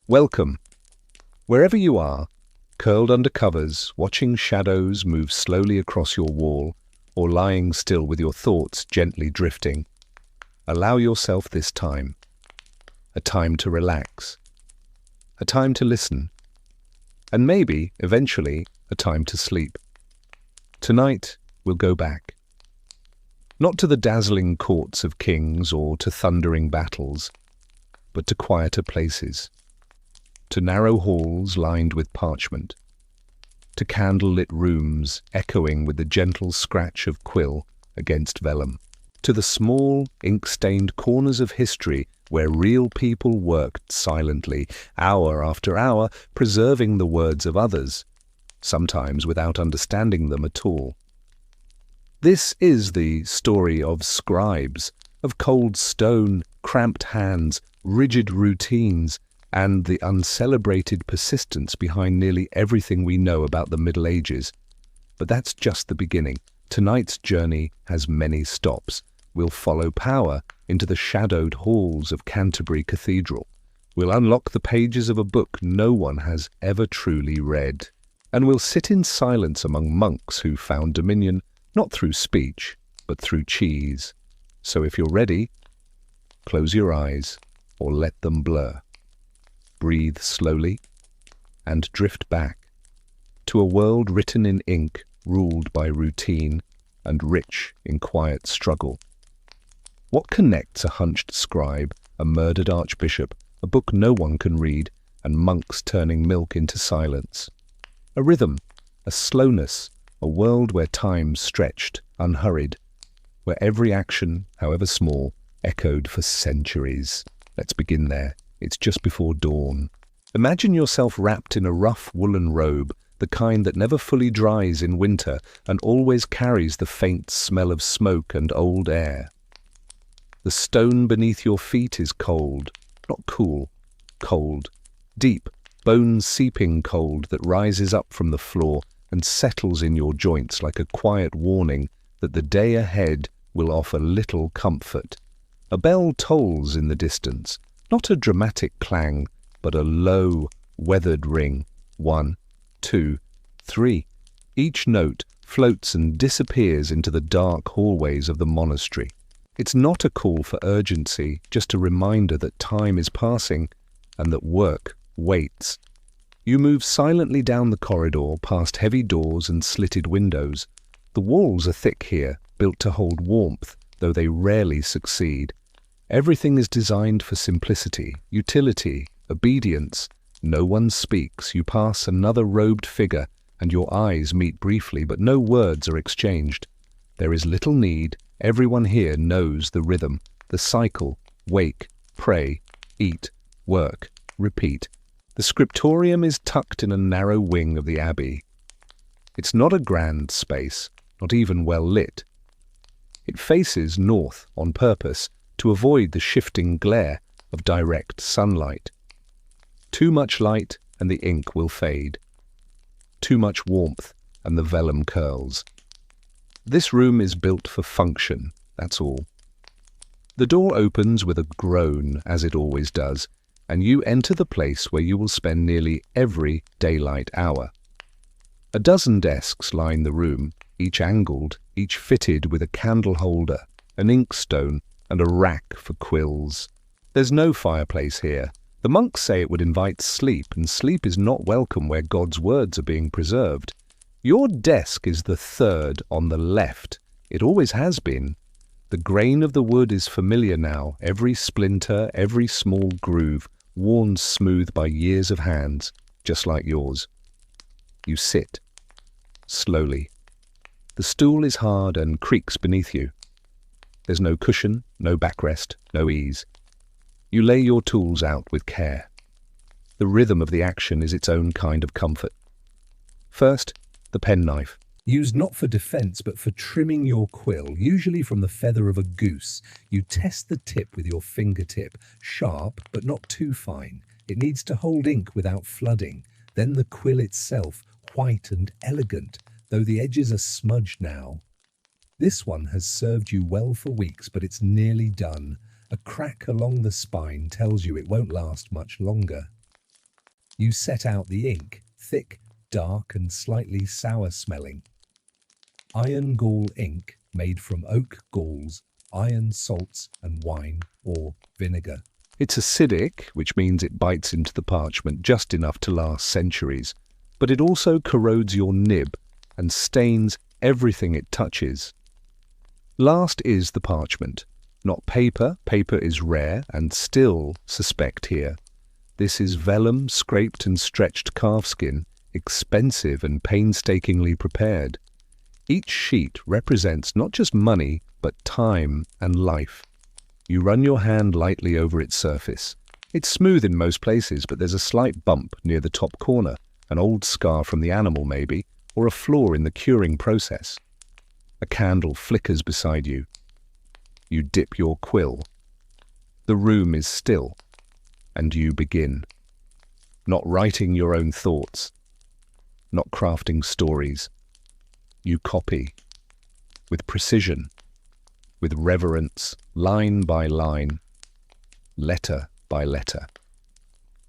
Welcome. Wherever you are, curled under covers, watching shadows move slowly across your wall, or lying still with your thoughts gently drifting, allow yourself this time. A time to relax. A time to listen. And maybe, eventually, a time to sleep. Tonight, we'll go back. Not to the dazzling courts of kings or to thundering battles, but to quieter places. To narrow halls lined with parchment, to candle-lit rooms echoing with the gentle scratch of quill against vellum, to the small, ink-stained corners of history where real people worked silently, hour after hour, preserving the words of others, sometimes without understanding them at all. This is the story of scribes, of cold stone, cramped hands, rigid routines, and the uncelebrated persistence behind nearly everything we know about the Middle Ages. But that's just the beginning. Tonight's journey has many stops. We'll follow power into the shadowed halls of Canterbury Cathedral. We'll unlock the pages of a book no one has ever truly read. And we'll sit in silence among monks who found dominion not through speech, but through cheese. So if you're ready, close your eyes or let them blur. Breathe slowly and drift back to a world written in ink, ruled by routine and rich in quiet struggle. What connects a hunched scribe, a murdered archbishop, a book no one can read, and monks turning milk into silence? A rhythm, a slowness, a world where time stretched, unhurried, where every action, however small, echoed for centuries. Let's begin there. It's just before dawn. Imagine yourself wrapped in a rough woolen robe, the kind that never fully dries in winter and always carries the faint smell of smoke and old air. The stone beneath your feet is cold, not cool, cold, deep, bone-seeping cold that rises up from the floor and settles in your joints like a quiet warning that the day ahead will offer little comfort. A bell tolls in the distance. Not a dramatic clang, but a low, weathered ring. 1, 2, 3. Each note floats and disappears into the dark hallways of the monastery. It's not a call for urgency, just a reminder that time is passing and that work waits. You move silently down the corridor, past heavy doors and slitted windows. The walls are thick here, built to hold warmth, though they rarely succeed. Everything is designed for simplicity, utility, obedience. No one speaks. You pass another robed figure, and your eyes meet briefly, but no words are exchanged. There is little need. Everyone here knows the rhythm, the cycle: wake, pray, eat, work, repeat. The scriptorium is tucked in a narrow wing of the abbey. It's not a grand space, not even well lit. It faces north on purpose, to avoid the shifting glare of direct sunlight. Too much light and the ink will fade. Too much warmth and the vellum curls. This room is built for function, that's all. The door opens with a groan, as it always does, and you enter the place where you will spend nearly every daylight hour. A dozen desks line the room, each angled, each fitted with a candle holder, an inkstone, and a rack for quills. There's no fireplace here. The monks say it would invite sleep, and sleep is not welcome where God's words are being preserved. Your desk is the third on the left. It always has been. The grain of the wood is familiar now, every splinter, every small groove, worn smooth by years of hands, just like yours. You sit, slowly. The stool is hard and creaks beneath you. There's no cushion, no backrest, no ease. You lay your tools out with care. The rhythm of the action is its own kind of comfort. First, the penknife. Used not for defense, but for trimming your quill, usually from the feather of a goose. You test the tip with your fingertip, sharp but not too fine. It needs to hold ink without flooding. Then the quill itself, white and elegant, though the edges are smudged now. This one has served you well for weeks, but it's nearly done. A crack along the spine tells you it won't last much longer. You set out the ink, thick, dark and slightly sour-smelling. Iron gall ink made from oak galls, iron salts and wine or vinegar. It's acidic, which means it bites into the parchment just enough to last centuries, but it also corrodes your nib and stains everything it touches. Last is the parchment, not paper. Paper is rare and still suspect here. This is vellum, scraped and stretched calfskin, expensive and painstakingly prepared. Each sheet represents not just money, but time and life. You run your hand lightly over its surface. It's smooth in most places, but there's a slight bump near the top corner, an old scar from the animal maybe, or a flaw in the curing process. A candle flickers beside you. You dip your quill. The room is still, and you begin. Not writing your own thoughts, not crafting stories. You copy, with precision, with reverence, line by line, letter by letter.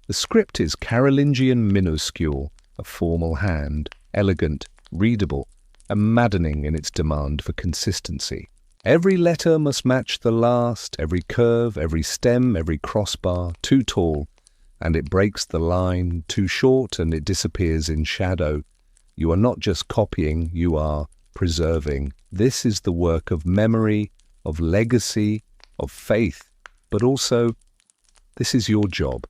The script is Carolingian minuscule, a formal hand, elegant, readable, and maddening in its demand for consistency. Every letter must match the last, every curve, every stem, every crossbar, too tall, and it breaks the line, too short, and it disappears in shadow. You are not just copying, you are preserving. This is the work of memory, of legacy, of faith, but also, this is your job.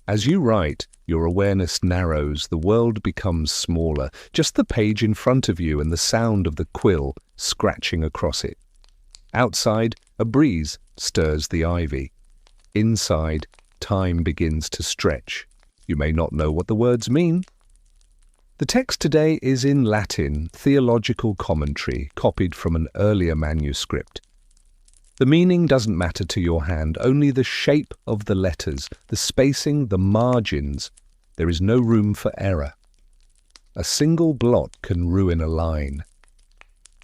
As you write, your awareness narrows, the world becomes smaller, just the page in front of you and the sound of the quill scratching across it. Outside, a breeze stirs the ivy. Inside, time begins to stretch. You may not know what the words mean. The text today is in Latin, theological commentary, copied from an earlier manuscript. The meaning doesn't matter to your hand, only the shape of the letters, the spacing, the margins. There is no room for error. A single blot can ruin a line.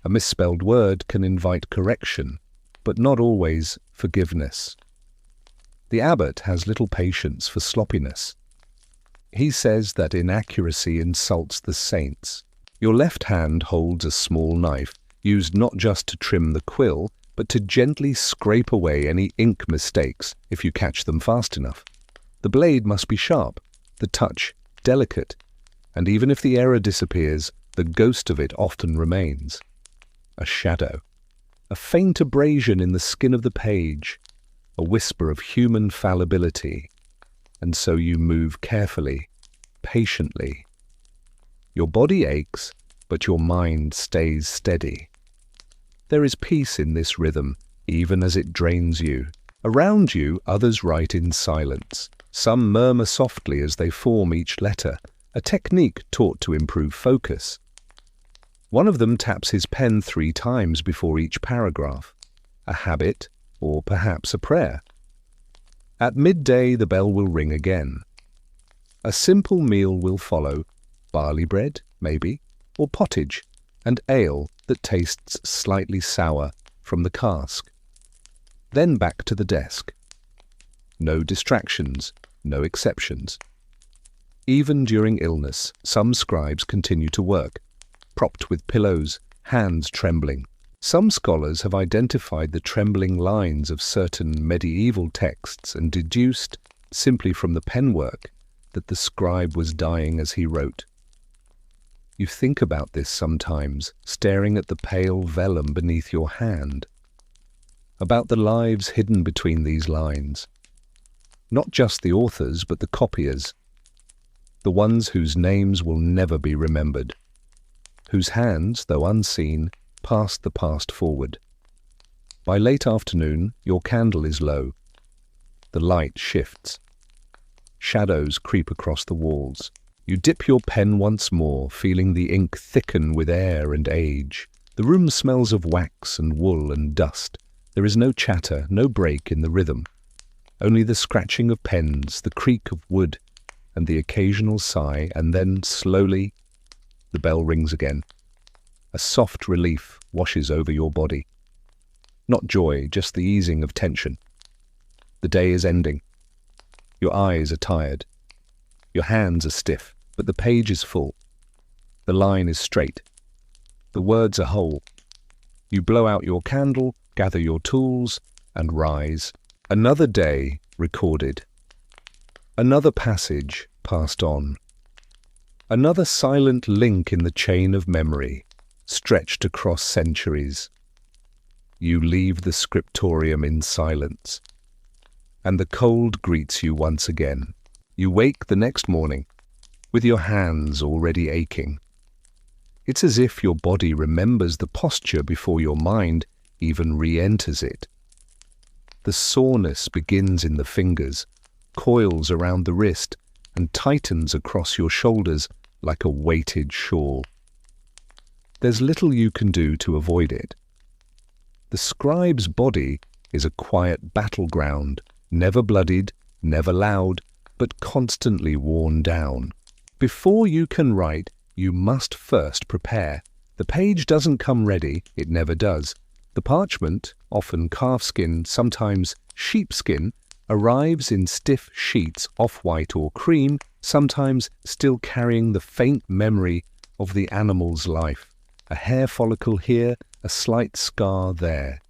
A misspelled word can invite correction, but not always forgiveness. The abbot has little patience for sloppiness. He says that inaccuracy insults the saints. Your left hand holds a small knife, used not just to trim the quill, but to gently scrape away any ink mistakes if you catch them fast enough. The blade must be sharp, the touch delicate, and even if the error disappears, the ghost of it often remains. A shadow, a faint abrasion in the skin of the page, a whisper of human fallibility. And so you move carefully, patiently. Your body aches, but your mind stays steady. There is peace in this rhythm, even as it drains you. Around you, others write in silence. Some murmur softly as they form each letter, a technique taught to improve focus. One of them taps his pen 3 times before each paragraph, a habit or perhaps a prayer. At midday the bell will ring again. A simple meal will follow, barley bread, maybe, or pottage, and ale that tastes slightly sour from the cask. Then back to the desk. No distractions, no exceptions. Even during illness, some scribes continue to work, propped with pillows, hands trembling. Some scholars have identified the trembling lines of certain medieval texts and deduced, simply from the penwork, that the scribe was dying as he wrote. You think about this sometimes, staring at the pale vellum beneath your hand, about the lives hidden between these lines. Not just the authors, but the copiers, the ones whose names will never be remembered, whose hands, though unseen, passed the past forward. By late afternoon, your candle is low. The light shifts. Shadows creep across the walls. You dip your pen once more, feeling the ink thicken with air and age. The room smells of wax and wool and dust. There is no chatter, no break in the rhythm. Only the scratching of pens, the creak of wood, and the occasional sigh, and then, slowly, the bell rings again. A soft relief washes over your body. Not joy, just the easing of tension. The day is ending. Your eyes are tired. Your hands are stiff, but the page is full. The line is straight. The words are whole. You blow out your candle, gather your tools, and rise. Another day recorded. Another passage passed on. Another silent link in the chain of memory, stretched across centuries. You leave the scriptorium in silence, and the cold greets you once again. You wake the next morning, with your hands already aching. It's as if your body remembers the posture before your mind even re-enters it. The soreness begins in the fingers, coils around the wrist, and tightens across your shoulders like a weighted shawl. There's little you can do to avoid it. The scribe's body is a quiet battleground, never bloodied, never loud, but constantly worn down. Before you can write, you must first prepare. The page doesn't come ready, it never does. The parchment, often calfskin, sometimes sheepskin, arrives in stiff sheets, off-white or cream, sometimes still carrying the faint memory of the animal's life. A hair follicle here, a slight scar there.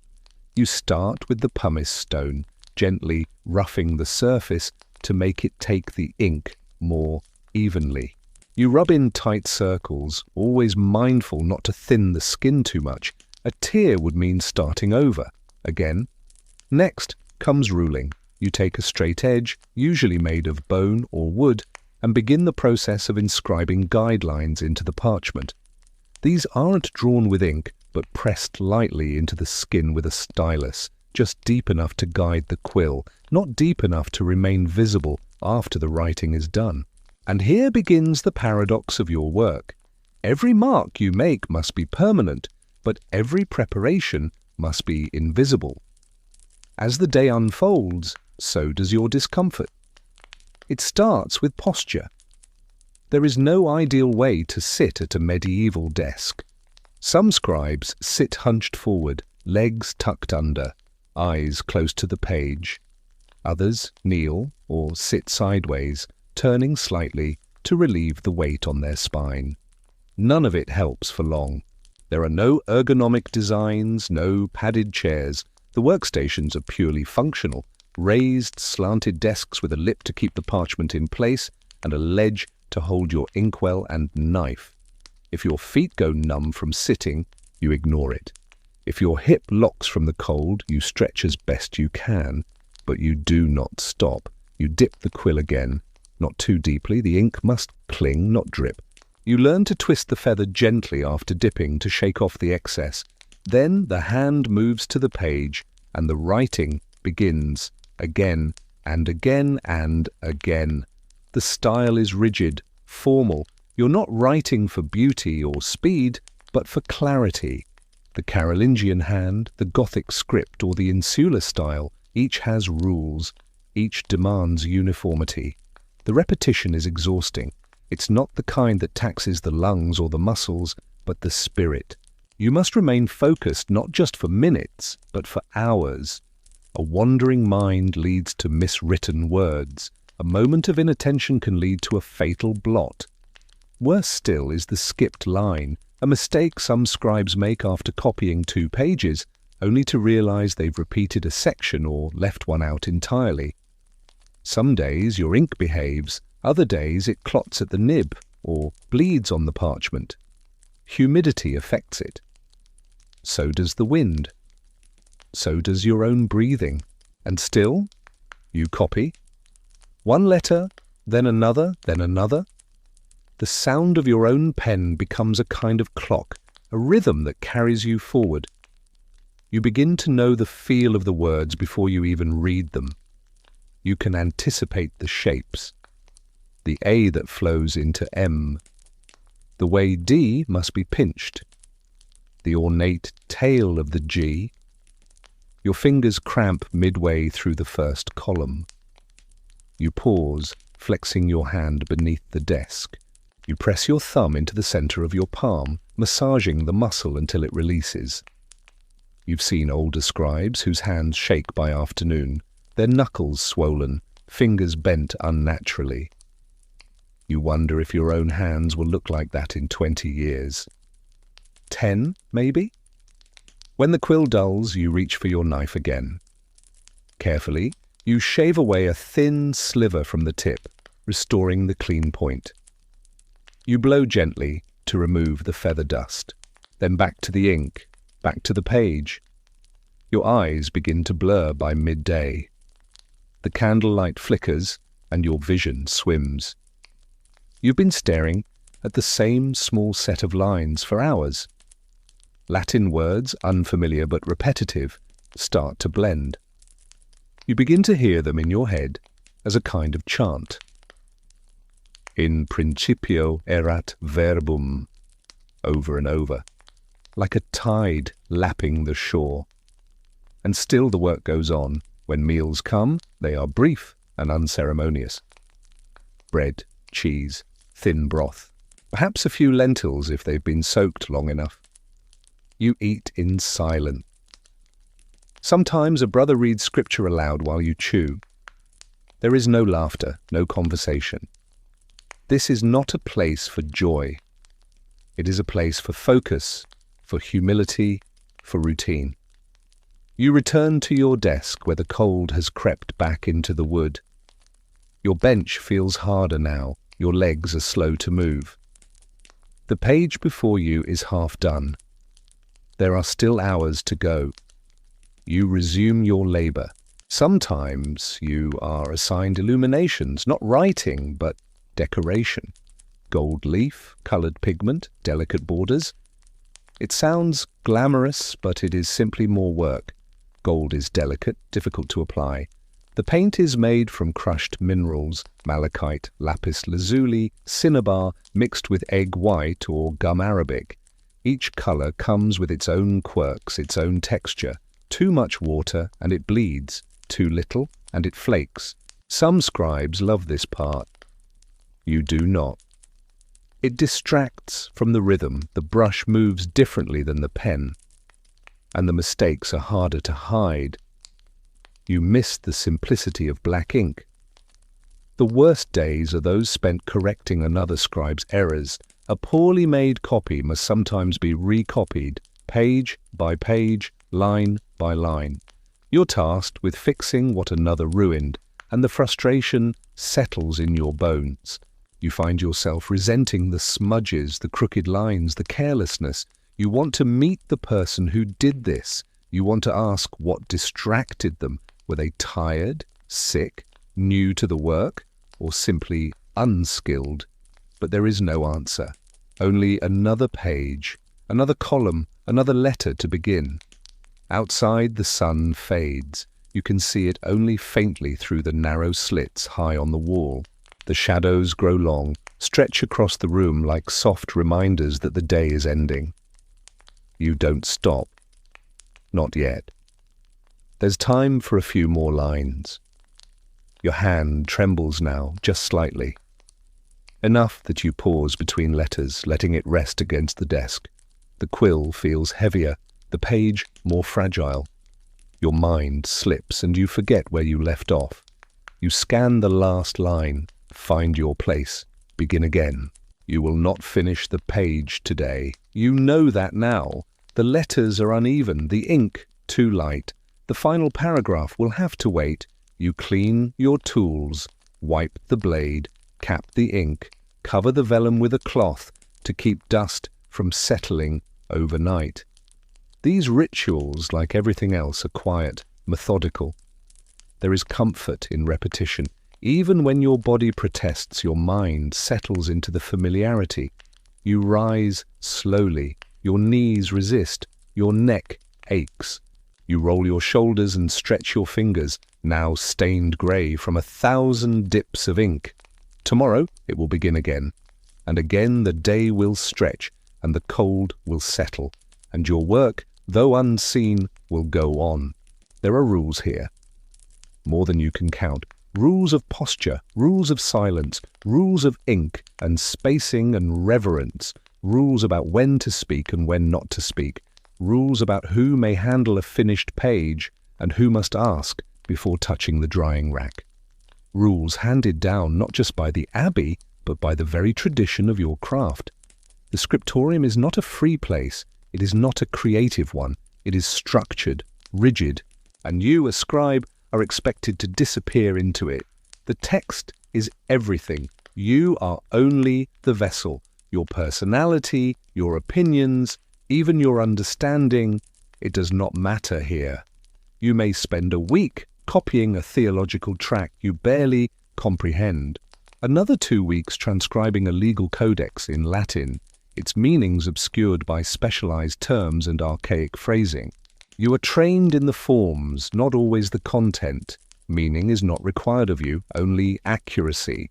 You start with the pumice stone, gently roughing the surface to make it take the ink more evenly. You rub in tight circles, always mindful not to thin the skin too much. A tear would mean starting over. Again. Next comes ruling. You take a straight edge, usually made of bone or wood, and begin the process of inscribing guidelines into the parchment. These aren't drawn with ink, but pressed lightly into the skin with a stylus, just deep enough to guide the quill, not deep enough to remain visible after the writing is done. And here begins the paradox of your work. Every mark you make must be permanent, but every preparation must be invisible. As the day unfolds, so does your discomfort. It starts with posture. There is no ideal way to sit at a medieval desk. Some scribes sit hunched forward, legs tucked under, eyes close to the page. Others kneel or sit sideways, turning slightly to relieve the weight on their spine. None of it helps for long. There are no ergonomic designs, no padded chairs. The workstations are purely functional, raised, slanted desks with a lip to keep the parchment in place and a ledge to hold your inkwell and knife. If your feet go numb from sitting, you ignore it. If your hip locks from the cold, you stretch as best you can, but you do not stop. You dip the quill again. Not too deeply, the ink must cling, not drip. You learn to twist the feather gently after dipping to shake off the excess. Then the hand moves to the page and the writing begins again and again and again. The style is rigid, formal. You're not writing for beauty or speed, but for clarity. The Carolingian hand, the Gothic script, or the insular style, each has rules. Each demands uniformity. The repetition is exhausting. It's not the kind that taxes the lungs or the muscles, but the spirit. You must remain focused not just for minutes, but for hours. A wandering mind leads to miswritten words. A moment of inattention can lead to a fatal blot. Worse still is the skipped line, a mistake some scribes make after copying 2 pages, only to realize they've repeated a section or left one out entirely. Some days your ink behaves, other days it clots at the nib or bleeds on the parchment. Humidity affects it. So does the wind. So does your own breathing. And still, you copy. One letter, then another, then another. The sound of your own pen becomes a kind of clock, a rhythm that carries you forward. You begin to know the feel of the words before you even read them. You can anticipate the shapes. The A that flows into M. The way D must be pinched. The ornate tail of the G. Your fingers cramp midway through the first column. You pause, flexing your hand beneath the desk. You press your thumb into the center of your palm, massaging the muscle until it releases. You've seen older scribes whose hands shake by afternoon, their knuckles swollen, fingers bent unnaturally. You wonder if your own hands will look like that in 20 years. 10, maybe? When the quill dulls, you reach for your knife again. Carefully, you shave away a thin sliver from the tip, restoring the clean point. You blow gently to remove the feather dust, then back to the ink, back to the page. Your eyes begin to blur by midday. The candlelight flickers and your vision swims. You've been staring at the same small set of lines for hours. Latin words, unfamiliar but repetitive, start to blend. You begin to hear them in your head as a kind of chant. In principio erat verbum, over and over, like a tide lapping the shore. And still the work goes on. When meals come, they are brief and unceremonious. Bread, cheese, thin broth, perhaps a few lentils if they've been soaked long enough. You eat in silence. Sometimes a brother reads scripture aloud while you chew. There is no laughter, no conversation. This is not a place for joy. It is a place for focus, for humility, for routine. You return to your desk where the cold has crept back into the wood. Your bench feels harder now. Your legs are slow to move. The page before you is half done. There are still hours to go. You resume your labor. Sometimes you are assigned illuminations, not writing, but decoration. Gold leaf, colored pigment, delicate borders. It sounds glamorous, but it is simply more work. Gold is delicate, difficult to apply. The paint is made from crushed minerals, malachite, lapis lazuli, cinnabar, mixed with egg white or gum arabic. Each color comes with its own quirks, its own texture. Too much water and it bleeds, too little and it flakes. Some scribes love this part. You do not. It distracts from the rhythm. The brush moves differently than the pen, and the mistakes are harder to hide. You miss the simplicity of black ink. The worst days are those spent correcting another scribe's errors. A poorly made copy must sometimes be recopied, page by page, line by line. You're tasked with fixing what another ruined, and the frustration settles in your bones. You find yourself resenting the smudges, the crooked lines, the carelessness. You want to meet the person who did this. You want to ask what distracted them. Were they tired, sick, new to the work, or simply unskilled? But there is no answer. Only another page, another column, another letter to begin. Outside, the sun fades. You can see it only faintly through the narrow slits high on the wall. The shadows grow long, stretch across the room like soft reminders that the day is ending. You don't stop. Not yet. There's time for a few more lines. Your hand trembles now, just slightly. Enough that you pause between letters, letting it rest against the desk. The quill feels heavier, the page more fragile. Your mind slips and you forget where you left off. You scan the last line, find your place, begin again. You will not finish the page today. You know that now. The letters are uneven, the ink too light. The final paragraph will have to wait. You clean your tools, wipe the blade, cap the ink, cover the vellum with a cloth to keep dust from settling overnight. These rituals, like everything else, are quiet, methodical. There is comfort in repetition. Even when your body protests, your mind settles into the familiarity. You rise slowly. Your knees resist. Your neck aches. You roll your shoulders and stretch your fingers, now stained grey from 1,000 dips of ink. Tomorrow it will begin again. And again the day will stretch, and the cold will settle. And your work, though unseen, will go on. There are rules here. More than you can count. Rules of posture, rules of silence, rules of ink and spacing and reverence, rules about when to speak and when not to speak, rules about who may handle a finished page and who must ask before touching the drying rack. Rules handed down not just by the abbey, but by the very tradition of your craft. The scriptorium is not a free place, it is not a creative one, it is structured, rigid, and you, a scribe, are expected to disappear into it. The text is everything. You are only the vessel. Your personality, your opinions, even your understanding, it does not matter here. You may spend a week copying a theological tract you barely comprehend, another 2 weeks transcribing a legal codex in Latin, its meanings obscured by specialized terms and archaic phrasing. You are trained in the forms, not always the content. Meaning is not required of you, only accuracy.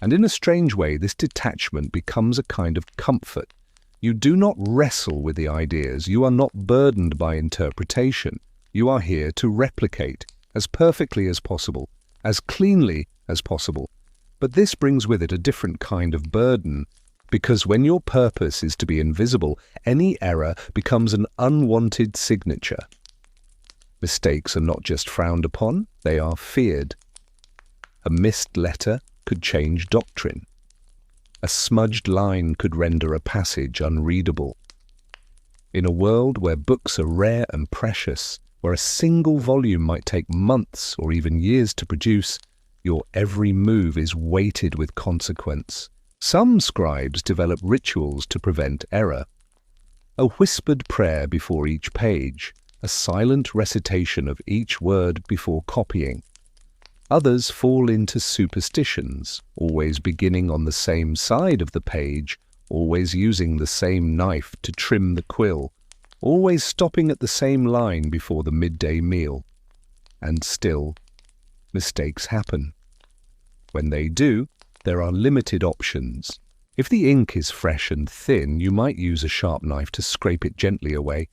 And in a strange way, this detachment becomes a kind of comfort. You do not wrestle with the ideas, you are not burdened by interpretation. You are here to replicate as perfectly as possible, as cleanly as possible. But this brings with it a different kind of burden, because when your purpose is to be invisible, any error becomes an unwanted signature. Mistakes are not just frowned upon, they are feared. A missed letter could change doctrine. A smudged line could render a passage unreadable. In a world where books are rare and precious, where a single volume might take months or even years to produce, your every move is weighted with consequence. Some scribes develop rituals to prevent error. A whispered prayer before each page, a silent recitation of each word before copying. Others fall into superstitions, always beginning on the same side of the page, always using the same knife to trim the quill, always stopping at the same line before the midday meal. And still, mistakes happen. When they do, there are limited options. If the ink is fresh and thin, you might use a sharp knife to scrape it gently away,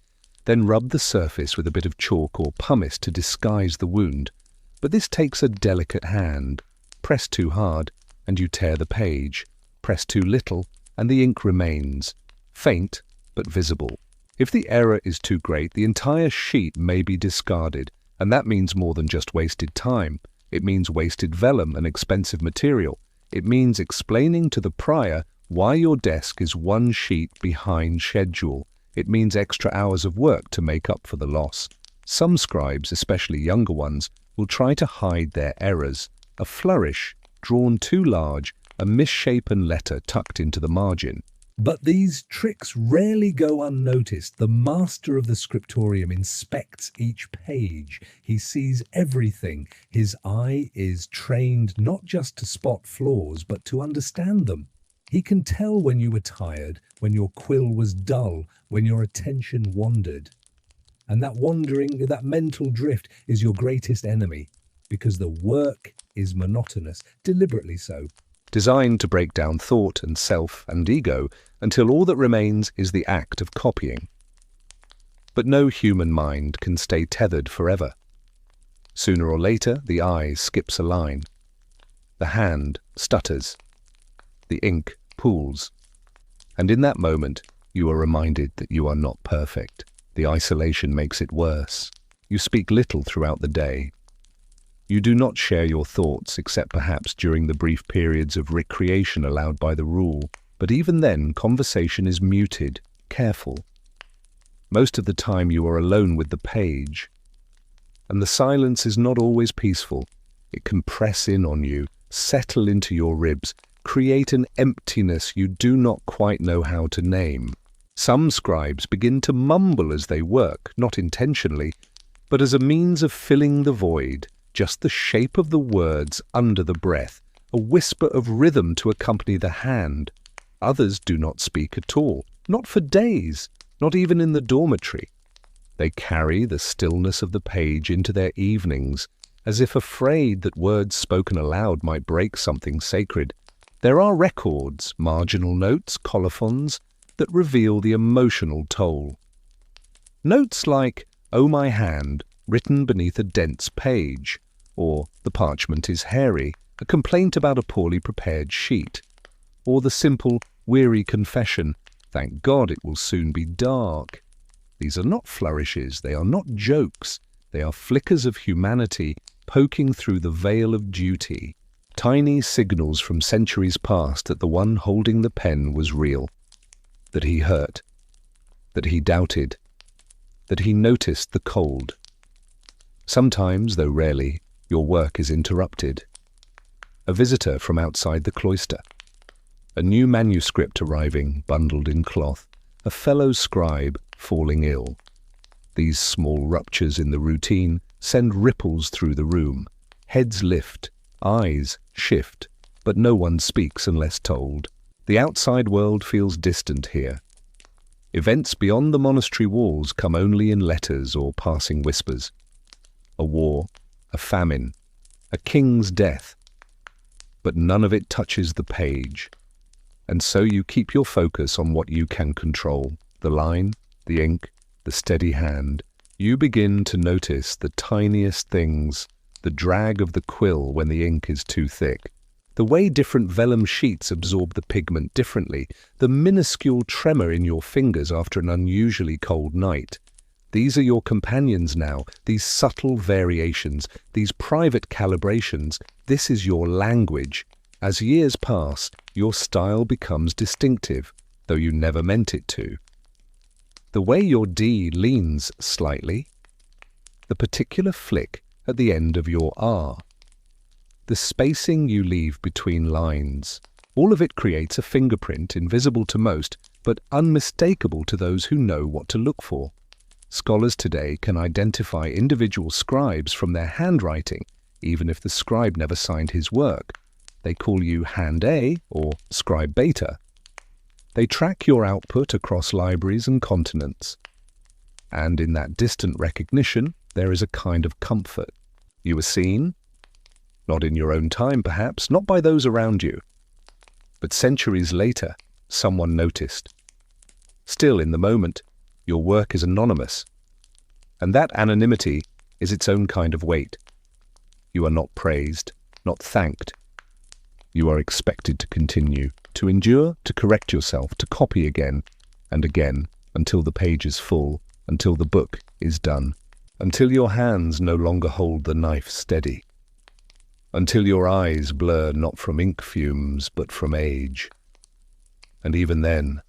then rub the surface with a bit of chalk or pumice to disguise the wound. But this takes a delicate hand. Press too hard, and you tear the page. Press too little, and the ink remains, faint but visible. If the error is too great, the entire sheet may be discarded, and that means more than just wasted time. It means wasted vellum and expensive material. It means explaining to the prior why your desk is 1 sheet behind schedule. It means extra hours of work to make up for the loss. Some scribes, especially younger ones, will try to hide their errors. A flourish, drawn too large, a misshapen letter tucked into the margin. But these tricks rarely go unnoticed. The master of the scriptorium inspects each page. He sees everything. His eye is trained not just to spot flaws, but to understand them. He can tell when you were tired, when your quill was dull, when your attention wandered. And that wandering, that mental drift is your greatest enemy, because the work is monotonous, deliberately so. Designed to break down thought and self and ego until all that remains is the act of copying. But no human mind can stay tethered forever. Sooner or later, the eye skips a line. The hand stutters. The ink pools. And in that moment, you are reminded that you are not perfect. The isolation makes it worse. You speak little throughout the day. You do not share your thoughts except perhaps during the brief periods of recreation allowed by the rule, but even then conversation is muted, careful. Most of the time you are alone with the page, and the silence is not always peaceful. It can press in on you, settle into your ribs, create an emptiness you do not quite know how to name. Some scribes begin to mumble as they work, not intentionally, but as a means of filling the void. Just the shape of the words under the breath, a whisper of rhythm to accompany the hand. Others do not speak at all, not for days, not even in the dormitory. They carry the stillness of the page into their evenings, as if afraid that words spoken aloud might break something sacred. There are records, marginal notes, colophons, that reveal the emotional toll. Notes like, "Oh my hand," written beneath a dense page, or "the parchment is hairy," a complaint about a poorly prepared sheet, or the simple, weary confession, "Thank God it will soon be dark." These are not flourishes, they are not jokes, they are flickers of humanity poking through the veil of duty. Tiny signals from centuries past that the one holding the pen was real, that he hurt, that he doubted, that he noticed the cold. Sometimes, though rarely, your work is interrupted. A visitor from outside the cloister, a new manuscript arriving, bundled in cloth, a fellow scribe falling ill. These small ruptures in the routine send ripples through the room. Heads lift, eyes shift, but no one speaks unless told. The outside world feels distant here. Events beyond the monastery walls come only in letters or passing whispers. A war, a famine, a king's death. But none of it touches the page. And so you keep your focus on what you can control, the line, the ink, the steady hand. You begin to notice the tiniest things, the drag of the quill when the ink is too thick, the way different vellum sheets absorb the pigment differently, the minuscule tremor in your fingers after an unusually cold night. These are your companions now, these subtle variations, these private calibrations. This is your language. As years pass, your style becomes distinctive, though you never meant it to. The way your D leans slightly, the particular flick at the end of your R, the spacing you leave between lines, all of it creates a fingerprint invisible to most, but unmistakable to those who know what to look for. Scholars today can identify individual scribes from their handwriting, even if the scribe never signed his work. They call you Hand A or Scribe Beta. They track your output across libraries and continents. And in that distant recognition, there is a kind of comfort. You were seen, not in your own time perhaps, not by those around you. But centuries later, someone noticed. Still, in the moment, your work is anonymous. And that anonymity is its own kind of weight. You are not praised, not thanked. You are expected to continue, to endure, to correct yourself, to copy again and again until the page is full, until the book is done, until your hands no longer hold the knife steady, until your eyes blur not from ink fumes but from age. And even then,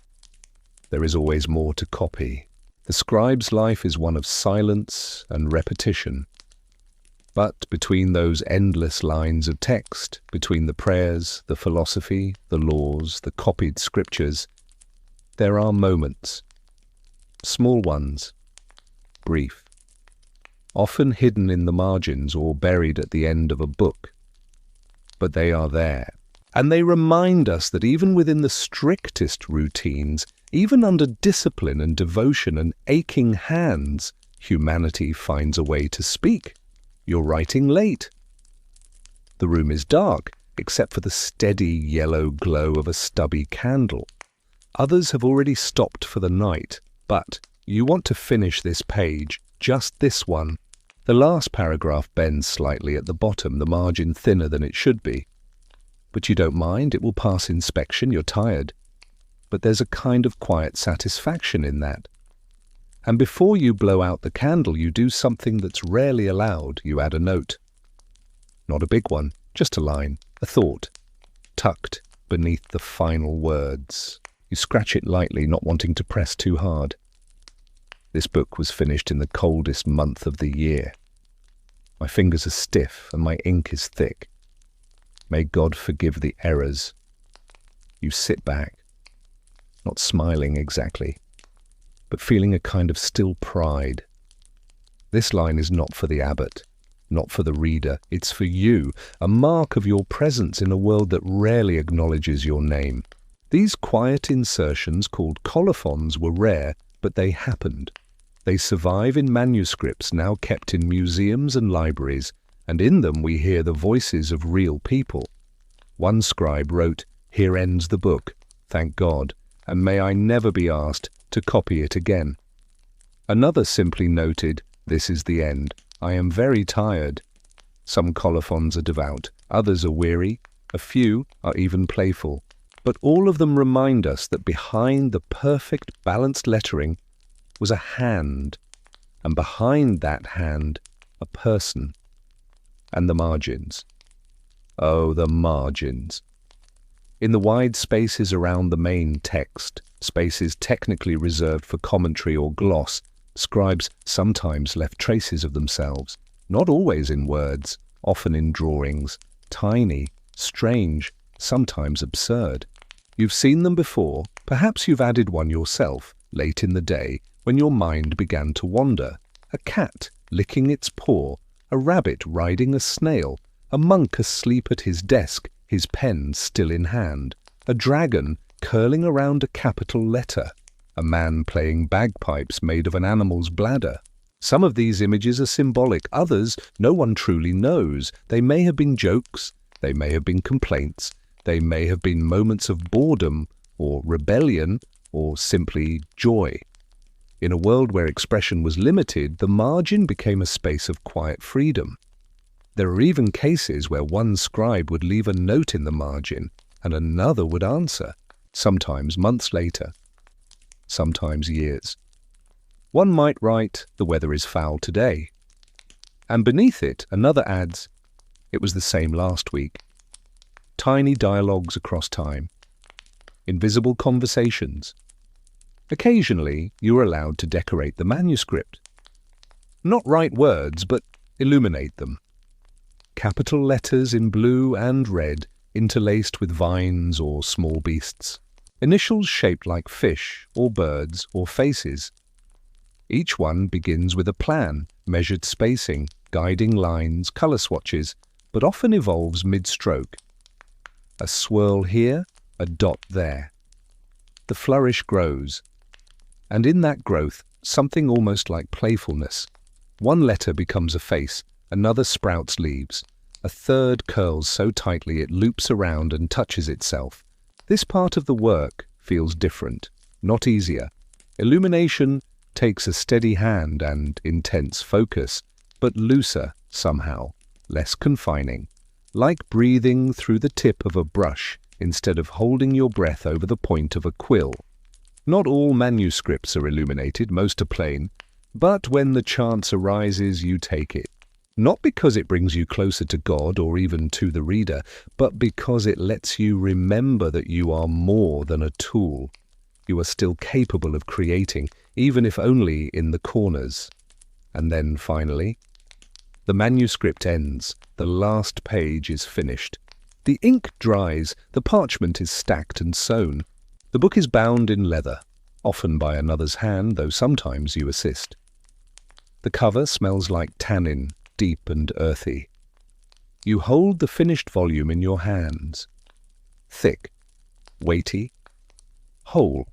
there is always more to copy. The scribe's life is one of silence and repetition. But between those endless lines of text, between the prayers, the philosophy, the laws, the copied scriptures, there are moments, small ones, brief, often hidden in the margins or buried at the end of a book. But they are there, and they remind us that even within the strictest routines, even under discipline and devotion and aching hands, humanity finds a way to speak. You're writing late. The room is dark, except for the steady yellow glow of a stubby candle. Others have already stopped for the night, but you want to finish this page, just this one. The last paragraph bends slightly at the bottom, the margin thinner than it should be. But you don't mind, it will pass inspection, you're tired. But there's a kind of quiet satisfaction in that. And before you blow out the candle, you do something that's rarely allowed. You add a note. Not a big one, just a line, a thought, tucked beneath the final words. You scratch it lightly, not wanting to press too hard. This book was finished in the coldest month of the year. My fingers are stiff and my ink is thick. May God forgive the errors. You sit back, not smiling exactly, but feeling a kind of still pride. This line is not for the abbot, not for the reader. It's for you, a mark of your presence in a world that rarely acknowledges your name. These quiet insertions called colophons were rare, but they happened. They survive in manuscripts now kept in museums and libraries, and in them we hear the voices of real people. One scribe wrote, "Here ends the book, thank God, and may I never be asked to copy it again." Another simply noted, "This is the end. I am very tired." Some colophons are devout, others are weary, a few are even playful. But all of them remind us that behind the perfect balanced lettering was a hand, and behind that hand a person, and the margins. Oh, the margins. In the wide spaces around the main text, spaces technically reserved for commentary or gloss, scribes sometimes left traces of themselves, not always in words, often in drawings, tiny, strange, sometimes absurd. You've seen them before, perhaps you've added one yourself, late in the day, when your mind began to wander. A cat licking its paw, a rabbit riding a snail, a monk asleep at his desk, his pen still in hand, a dragon curling around a capital letter, a man playing bagpipes made of an animal's bladder. Some of these images are symbolic, others no one truly knows. They may have been jokes, they may have been complaints, they may have been moments of boredom or rebellion or simply joy. In a world where expression was limited, the margin became a space of quiet freedom. There are even cases where one scribe would leave a note in the margin and another would answer, sometimes months later, sometimes years. One might write, "The weather is foul today," and beneath it another adds, "It was the same last week." Tiny dialogues across time, invisible conversations. Occasionally you are allowed to decorate the manuscript. Not write words, but illuminate them. Capital letters in blue and red, interlaced with vines or small beasts. Initials shaped like fish, or birds, or faces. Each one begins with a plan, measured spacing, guiding lines, colour swatches, but often evolves mid-stroke. A swirl here, a dot there. The flourish grows, and in that growth, something almost like playfulness. One letter becomes a face, another sprouts leaves, a third curls so tightly it loops around and touches itself. This part of the work feels different, not easier. Illumination takes a steady hand and intense focus, but looser somehow, less confining, like breathing through the tip of a brush instead of holding your breath over the point of a quill. Not all manuscripts are illuminated, most are plain, but when the chance arises, you take it. Not because it brings you closer to God or even to the reader, but because it lets you remember that you are more than a tool. You are still capable of creating, even if only in the corners. And then finally, the manuscript ends, the last page is finished. The ink dries, the parchment is stacked and sewn. The book is bound in leather, often by another's hand, though sometimes you assist. The cover smells like tannin, deep and earthy. You hold the finished volume in your hands. Thick, weighty, whole.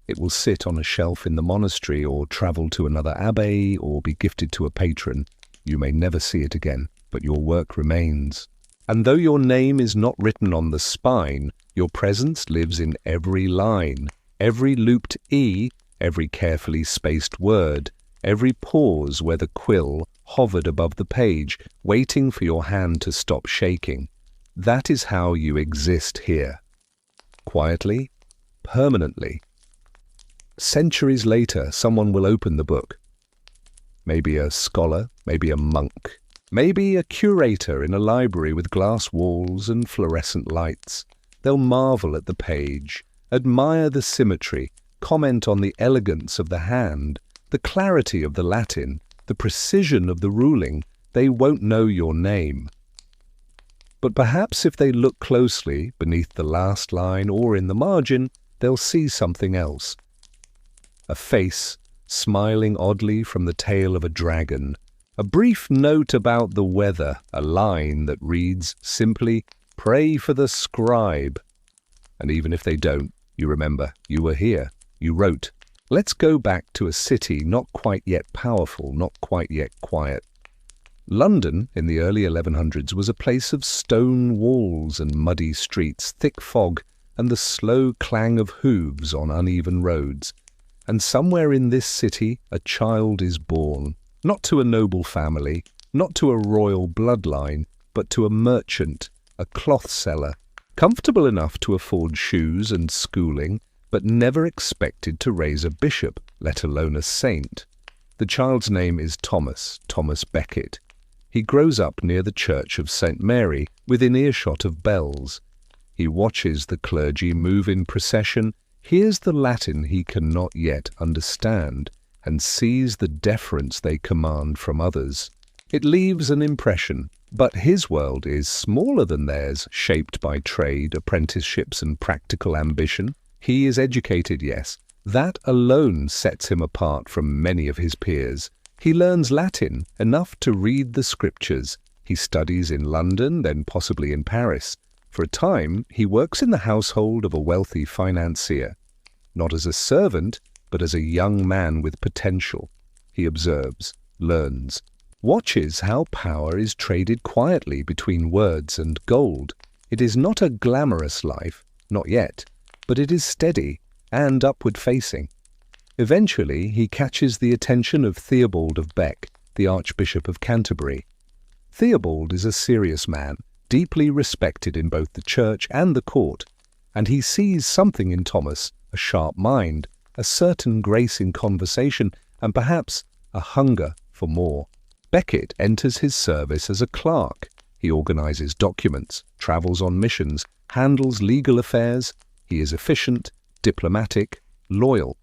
It will sit on a shelf in the monastery or travel to another abbey or be gifted to a patron. You may never see it again, but your work remains. And though your name is not written on the spine, your presence lives in every line, every looped E, every carefully spaced word, every pause where the quill hovered above the page, waiting for your hand to stop shaking. That is how you exist here. Quietly, permanently. Centuries later, someone will open the book. Maybe a scholar, maybe a monk, maybe a curator in a library with glass walls and fluorescent lights. They'll marvel at the page, admire the symmetry, comment on the elegance of the hand, the clarity of the Latin, the precision of the ruling. They won't know your name. But perhaps if they look closely, beneath the last line or in the margin, they'll see something else. A face smiling oddly from the tail of a dragon, a brief note about the weather, a line that reads simply, "Pray for the scribe." And even if they don't, you remember, you were here, you wrote. Let's go back to a city not quite yet powerful, not quite yet quiet. London in the early 1100s was a place of stone walls and muddy streets, thick fog, and the slow clang of hooves on uneven roads. And somewhere in this city a child is born, not to a noble family, not to a royal bloodline, but to a merchant, a cloth seller, comfortable enough to afford shoes and schooling, but never expected to raise a bishop, let alone a saint. The child's name is Thomas Becket. He grows up near the Church of St. Mary, within earshot of bells. He watches the clergy move in procession, hears the Latin he cannot yet understand, and sees the deference they command from others. It leaves an impression, but his world is smaller than theirs, shaped by trade, apprenticeships, and practical ambition. He is educated, yes. That alone sets him apart from many of his peers. He learns Latin, enough to read the scriptures. He studies in London, then possibly in Paris. For a time, he works in the household of a wealthy financier. Not as a servant, but as a young man with potential. He observes, learns, watches how power is traded quietly between words and gold. It is not a glamorous life, not yet, but it is steady and upward-facing. Eventually, he catches the attention of Theobald of Bec, the Archbishop of Canterbury. Theobald is a serious man, deeply respected in both the church and the court, and he sees something in Thomas, a sharp mind, a certain grace in conversation, and perhaps a hunger for more. Becket enters his service as a clerk. He organizes documents, travels on missions, handles legal affairs. He is efficient, diplomatic, loyal.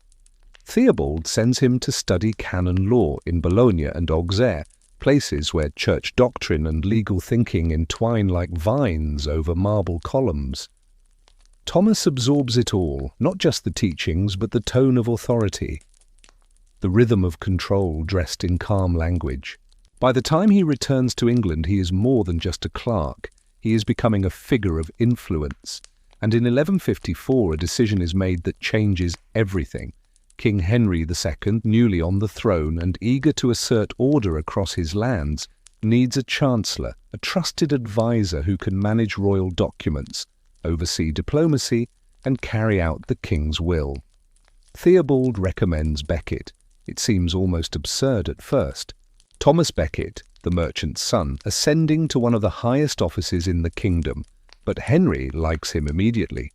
Theobald sends him to study canon law in Bologna and Auxerre, places where church doctrine and legal thinking entwine like vines over marble columns. Thomas absorbs it all, not just the teachings, but the tone of authority, the rhythm of control dressed in calm language. By the time he returns to England, he is more than just a clerk. He is becoming a figure of influence. And in 1154, a decision is made that changes everything. King Henry II, newly on the throne and eager to assert order across his lands, needs a chancellor, a trusted advisor who can manage royal documents, oversee diplomacy, and carry out the king's will. Theobald recommends Becket. It seems almost absurd at first. Thomas Becket, the merchant's son, ascending to one of the highest offices in the kingdom, but Henry likes him immediately.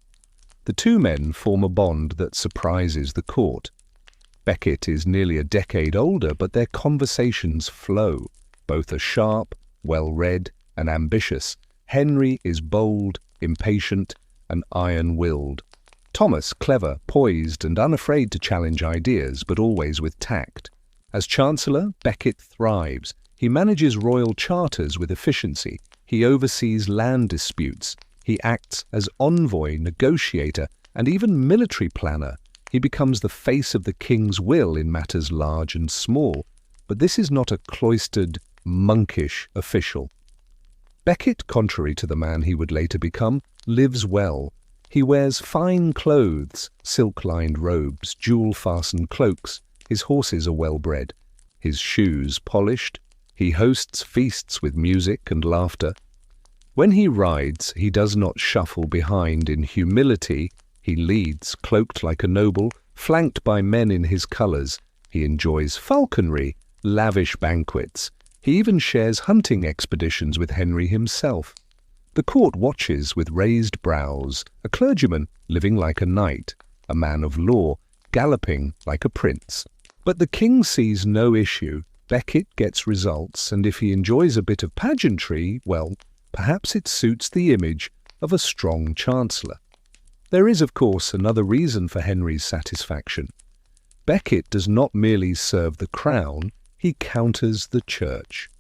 The two men form a bond that surprises the court. Becket is nearly a decade older, but their conversations flow. Both are sharp, well-read, and ambitious. Henry is bold, impatient, and iron-willed. Thomas, clever, poised, and unafraid to challenge ideas, but always with tact. As Chancellor, Becket thrives. He manages royal charters with efficiency. He oversees land disputes. He acts as envoy, negotiator, and even military planner. He becomes the face of the king's will in matters large and small. But this is not a cloistered, monkish official. Becket, contrary to the man he would later become, lives well. He wears fine clothes, silk-lined robes, jewel-fastened cloaks. His horses are well-bred, his shoes polished. He hosts feasts with music and laughter. When he rides, he does not shuffle behind in humility. He leads, cloaked like a noble, flanked by men in his colours. He enjoys falconry, lavish banquets. He even shares hunting expeditions with Henry himself. The court watches with raised brows, a clergyman living like a knight, a man of law, galloping like a prince. But the king sees no issue. Becket gets results, and if he enjoys a bit of pageantry, well, perhaps it suits the image of a strong chancellor. There is, of course, another reason for Henry's satisfaction. Becket does not merely serve the crown, he counters the church.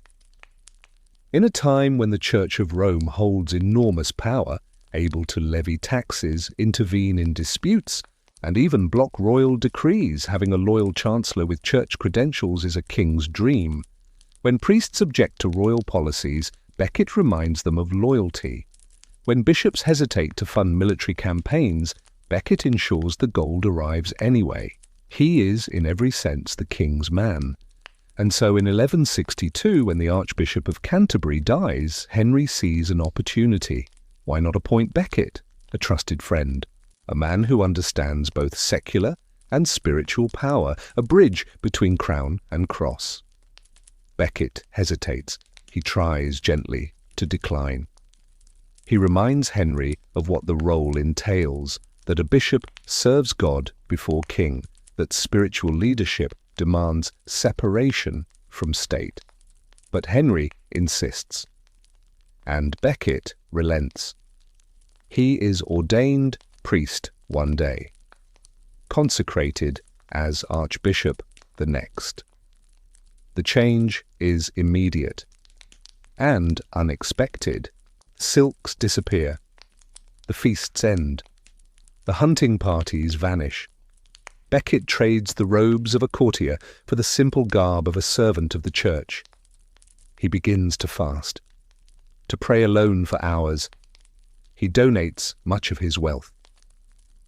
In a time when the Church of Rome holds enormous power, able to levy taxes, intervene in disputes, and even block royal decrees, having a loyal chancellor with church credentials is a king's dream. When priests object to royal policies, Becket reminds them of loyalty. When bishops hesitate to fund military campaigns, Becket ensures the gold arrives anyway. He is, in every sense, the king's man. And so in 1162, when the Archbishop of Canterbury dies, Henry sees an opportunity. Why not appoint Becket, a trusted friend? A man who understands both secular and spiritual power, a bridge between crown and cross. Becket hesitates. He tries gently to decline. He reminds Henry of what the role entails, that a bishop serves God before king, that spiritual leadership demands separation from state. But Henry insists. And Becket relents. He is ordained priest one day, consecrated as archbishop the next. The change is immediate and unexpected. Silks disappear. The feasts end. The hunting parties vanish. Becket trades the robes of a courtier for the simple garb of a servant of the church. He begins to fast, to pray alone for hours. He donates much of his wealth.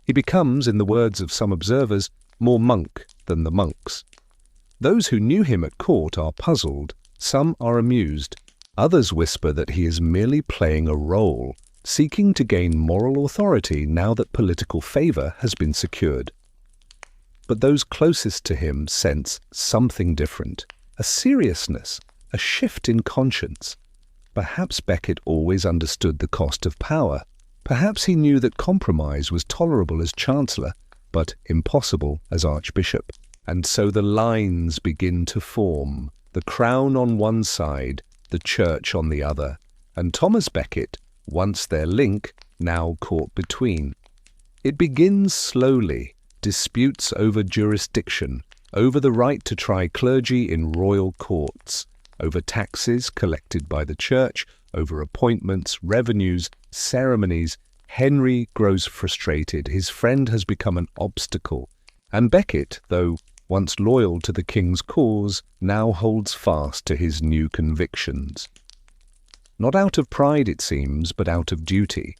He becomes, in the words of some observers, more monk than the monks. Those who knew him at court are puzzled, some are amused, others whisper that he is merely playing a role, seeking to gain moral authority now that political favour has been secured. But those closest to him sense something different, a seriousness, a shift in conscience. Perhaps Becket always understood the cost of power. Perhaps he knew that compromise was tolerable as chancellor, but impossible as archbishop. And so the lines begin to form, the crown on one side, the church on the other, and Thomas Becket, once their link, now caught between. It begins slowly, disputes over jurisdiction, over the right to try clergy in royal courts, over taxes collected by the church, over appointments, revenues, ceremonies. Henry grows frustrated. His friend has become an obstacle. And Becket, though once loyal to the king's cause, now holds fast to his new convictions. Not out of pride, it seems, but out of duty.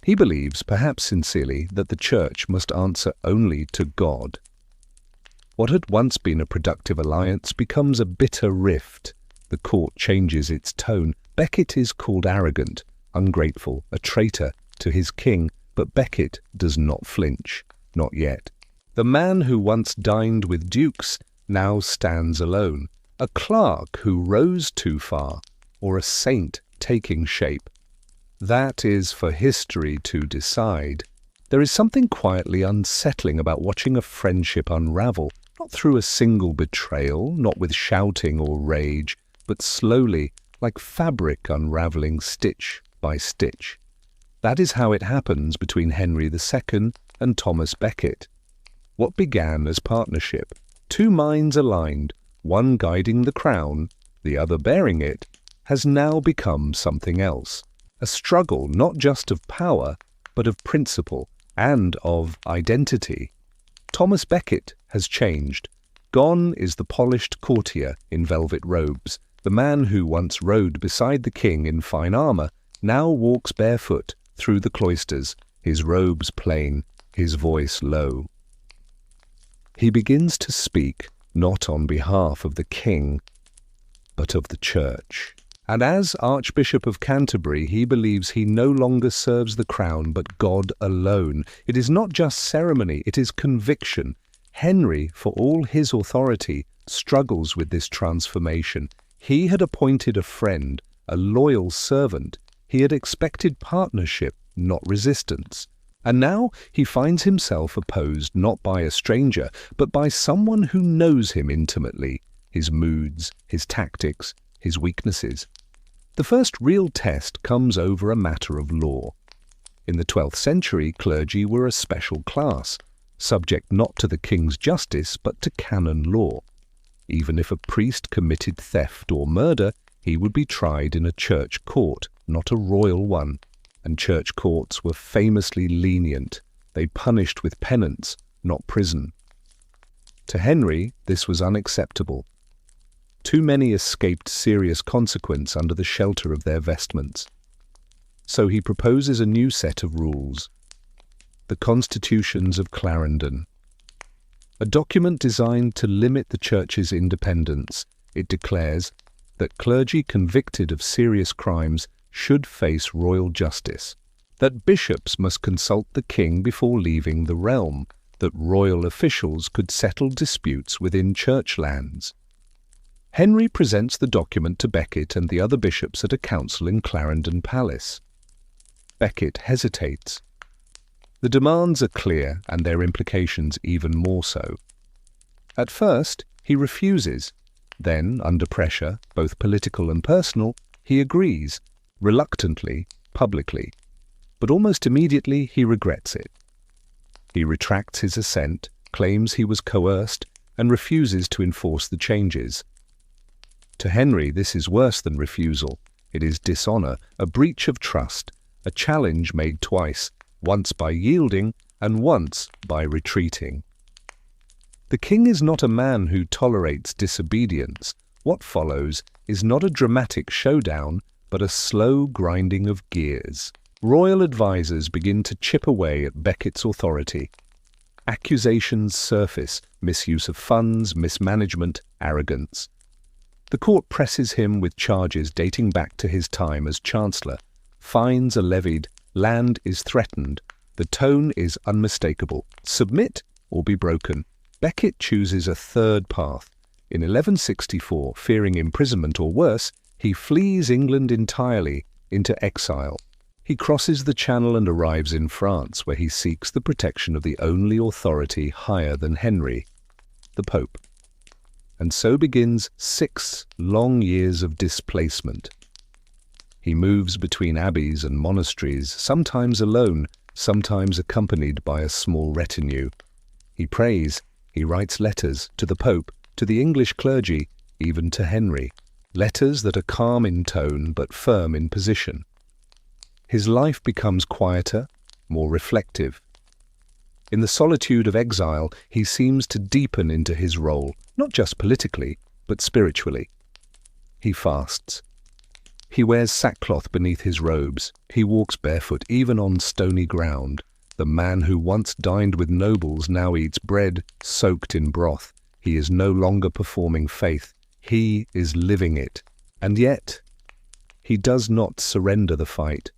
He believes, perhaps sincerely, that the church must answer only to God. What had once been a productive alliance becomes a bitter rift. The court changes its tone. Becket is called arrogant, ungrateful, a traitor to his king, but Becket does not flinch, not yet. The man who once dined with dukes now stands alone, a clerk who rose too far, or a saint taking shape. That is for history to decide. There is something quietly unsettling about watching a friendship unravel, not through a single betrayal, not with shouting or rage, but slowly, like fabric unraveling stitch by stitch. That is how it happens between Henry II and Thomas Becket. What began as partnership, two minds aligned, one guiding the crown, the other bearing it, has now become something else. A struggle not just of power, but of principle and of identity. Thomas Becket has changed. Gone is the polished courtier in velvet robes. The man who once rode beside the king in fine armour now walks barefoot through the cloisters, his robes plain, his voice low. He begins to speak not on behalf of the king, but of the church. And as Archbishop of Canterbury, he believes he no longer serves the crown but God alone. It is not just ceremony, it is conviction. Henry, for all his authority, struggles with this transformation. He had appointed a friend, a loyal servant. He had expected partnership, not resistance. And now he finds himself opposed not by a stranger, but by someone who knows him intimately, his moods, his tactics, his weaknesses. The first real test comes over a matter of law. In the 12th century, clergy were a special class, subject not to the king's justice but to canon law. Even if a priest committed theft or murder, he would be tried in a church court, not a royal one. And church courts were famously lenient. They punished with penance, not prison. To Henry, this was unacceptable. Too many escaped serious consequence under the shelter of their vestments. So he proposes a new set of rules, the Constitutions of Clarendon. A document designed to limit the church's independence. It declares that clergy convicted of serious crimes should face royal justice, that bishops must consult the king before leaving the realm, that royal officials could settle disputes within church lands. Henry presents the document to Becket and the other bishops at a council in Clarendon Palace. Becket hesitates. The demands are clear and their implications even more so. At first, he refuses. Then, under pressure, both political and personal, he agrees, reluctantly, publicly. But almost immediately he regrets it. He retracts his assent, claims he was coerced, and refuses to enforce the changes. To Henry, this is worse than refusal. It is dishonor, a breach of trust, a challenge made twice, once by yielding and once by retreating. The king is not a man who tolerates disobedience. What follows is not a dramatic showdown, but a slow grinding of gears. Royal advisers begin to chip away at Becket's authority. Accusations surface: misuse of funds, mismanagement, arrogance. The court presses him with charges dating back to his time as Chancellor. Fines are levied, land is threatened. The tone is unmistakable: submit or be broken. Becket chooses a third path. In 1164, fearing imprisonment or worse, he flees England entirely into exile. He crosses the Channel and arrives in France, where he seeks the protection of the only authority higher than Henry, the Pope. And so begins 6 long years of displacement. He moves between abbeys and monasteries, sometimes alone, sometimes accompanied by a small retinue. He prays, he writes letters to the Pope, to the English clergy, even to Henry. Letters that are calm in tone but firm in position. His life becomes quieter, more reflective. In the solitude of exile, he seems to deepen into his role, not just politically, but spiritually. He fasts. He wears sackcloth beneath his robes. He walks barefoot, even on stony ground. The man who once dined with nobles now eats bread soaked in broth. He is no longer performing faith. He is living it. And yet, he does not surrender the fight.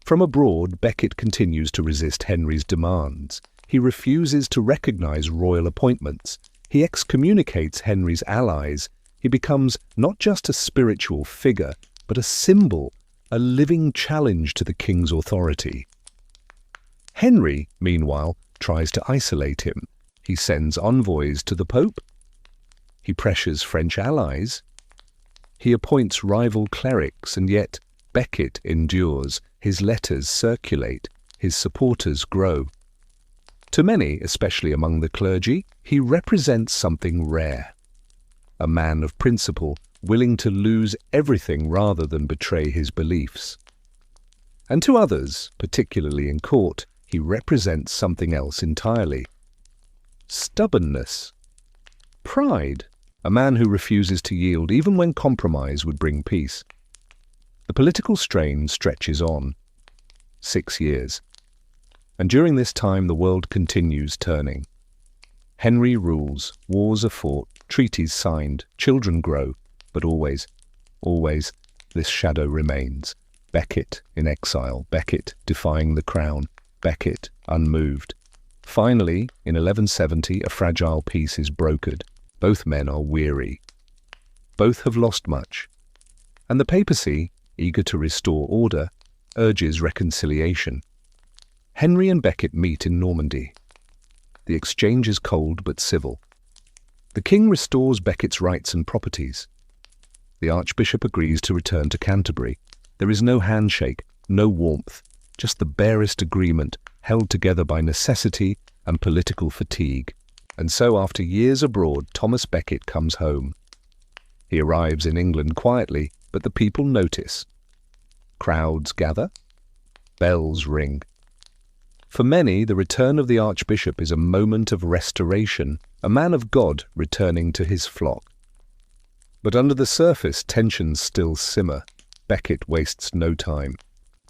From abroad, Becket continues to resist Henry's demands. He refuses to recognize royal appointments. He excommunicates Henry's allies. He becomes not just a spiritual figure, but a symbol, a living challenge to the king's authority. Henry, meanwhile, tries to isolate him. He sends envoys to the Pope. He pressures French allies. He appoints rival clerics, and yet Becket endures. His letters circulate. His supporters grow. To many, especially among the clergy, he represents something rare. A man of principle, willing to lose everything rather than betray his beliefs. And to others, particularly in court, he represents something else entirely. Stubbornness. Pride. A man who refuses to yield even when compromise would bring peace. The political strain stretches on. 6 years. And during this time the world continues turning. Henry rules, wars are fought, treaties signed, children grow, but always, this shadow remains. Becket in exile, Becket defying the crown, Becket unmoved. Finally, in 1170, a fragile peace is brokered. Both men are weary. Both have lost much. And the papacy, eager to restore order, urges reconciliation. Henry and Becket meet in Normandy. The exchange is cold but civil. The king restores Becket's rights and properties. The archbishop agrees to return to Canterbury. There is no handshake, no warmth, just the barest agreement held together by necessity and political fatigue. And so after years abroad, Thomas Becket comes home. He arrives in England quietly, but the people notice. Crowds gather. Bells ring. For many, the return of the archbishop is a moment of restoration, a man of God returning to his flock. But under the surface, tensions still simmer. Becket wastes no time.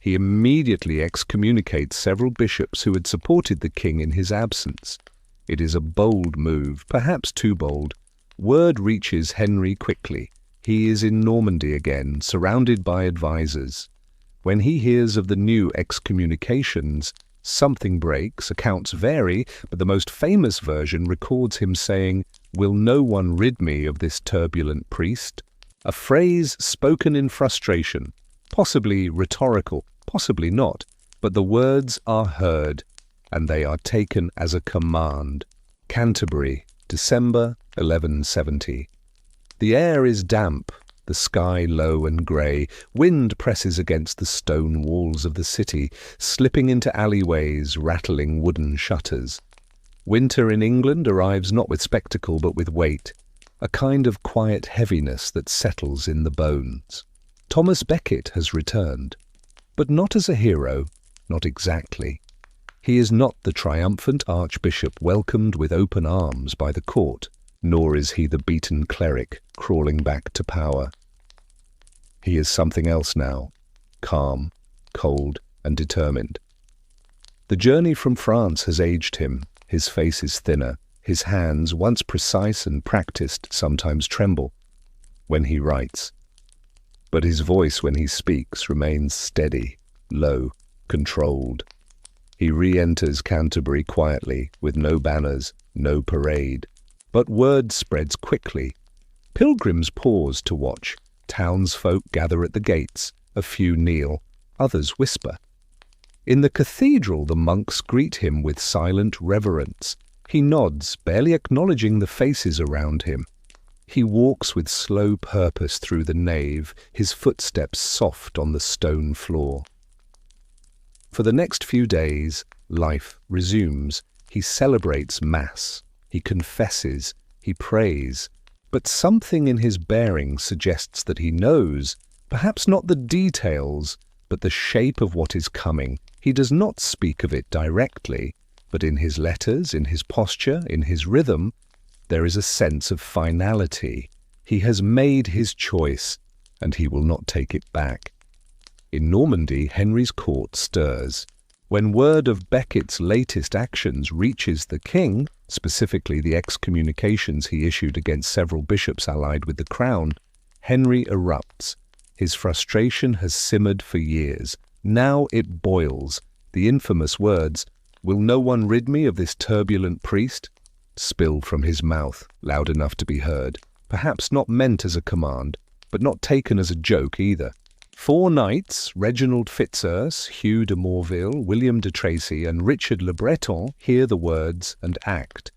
He immediately excommunicates several bishops who had supported the king in his absence. It is a bold move, perhaps too bold. Word reaches Henry quickly. He is in Normandy again, surrounded by advisers. When he hears of the new excommunications, something breaks. Accounts vary, but the most famous version records him saying, "Will no one rid me of this turbulent priest?" A phrase spoken in frustration, possibly rhetorical, possibly not, but the words are heard, and they are taken as a command. Canterbury, December 1170. The air is damp, the sky low and grey. Wind presses against the stone walls of the city, slipping into alleyways, rattling wooden shutters. Winter in England arrives not with spectacle but with weight, a kind of quiet heaviness that settles in the bones. Thomas Becket has returned, but not as a hero, not exactly. He is not the triumphant archbishop welcomed with open arms by the court, nor is he the beaten cleric crawling back to power. He is something else now, calm, cold, and determined. The journey from France has aged him. His face is thinner. His hands, once precise and practiced, sometimes tremble when he writes. But his voice when he speaks remains steady, low, controlled. He re-enters Canterbury quietly, with no banners, no parade. But word spreads quickly. Pilgrims pause to watch. Townsfolk gather at the gates. A few kneel, others whisper. In the cathedral the monks greet him with silent reverence. He nods, barely acknowledging the faces around him. He walks with slow purpose through the nave, his footsteps soft on the stone floor. For the next few days, life resumes. He celebrates Mass. He confesses. He prays. But something in his bearing suggests that he knows, perhaps not the details, but the shape of what is coming. He does not speak of it directly, but in his letters, in his posture, in his rhythm, there is a sense of finality. He has made his choice, and he will not take it back. In Normandy, Henry's court stirs. When word of Becket's latest actions reaches the king, specifically the excommunications he issued against several bishops allied with the crown, Henry erupts. His frustration has simmered for years. Now it boils. The infamous words, "Will no one rid me of this turbulent priest?" spill from his mouth, loud enough to be heard. Perhaps not meant as a command, but not taken as a joke either. 4 knights, Reginald Fitzurse, Hugh de Morville, William de Tracy, and Richard le Breton, hear the words and act.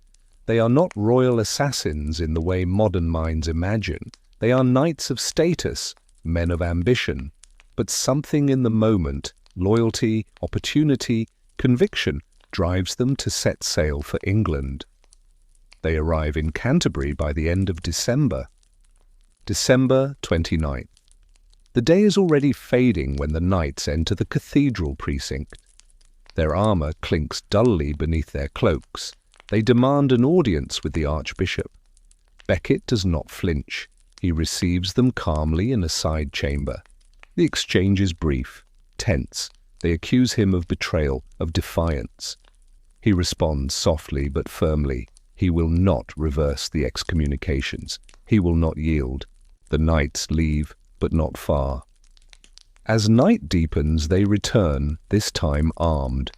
They are not royal assassins in the way modern minds imagine. They are knights of status, men of ambition. But something in the moment, loyalty, opportunity, conviction, drives them to set sail for England. They arrive in Canterbury by the end of December. December 29th. The day is already fading when the knights enter the cathedral precinct. Their armour clinks dully beneath their cloaks. They demand an audience with the archbishop. Becket does not flinch. He receives them calmly in a side chamber. The exchange is brief, tense. They accuse him of betrayal, of defiance. He responds softly but firmly. He will not reverse the excommunications. He will not yield. The knights leave, but not far. As night deepens, they return, this time armed.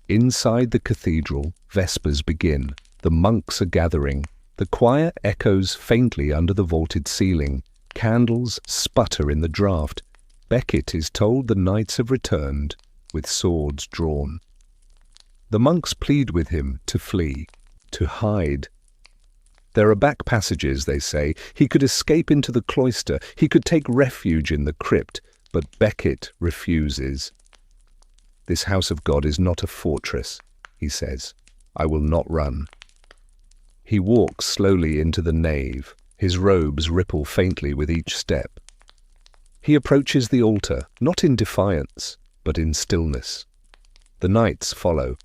Inside the cathedral, vespers begin. The monks are gathering. The choir echoes faintly under the vaulted ceiling. Candles sputter in the draught. Becket is told the knights have returned, with swords drawn. The monks plead with him to flee, to hide. There are back passages, they say. He could escape into the cloister. He could take refuge in the crypt, but Becket refuses. This house of God is not a fortress, he says. I will not run. He walks slowly into the nave. His robes ripple faintly with each step. He approaches the altar, not in defiance, but in stillness. The knights follow.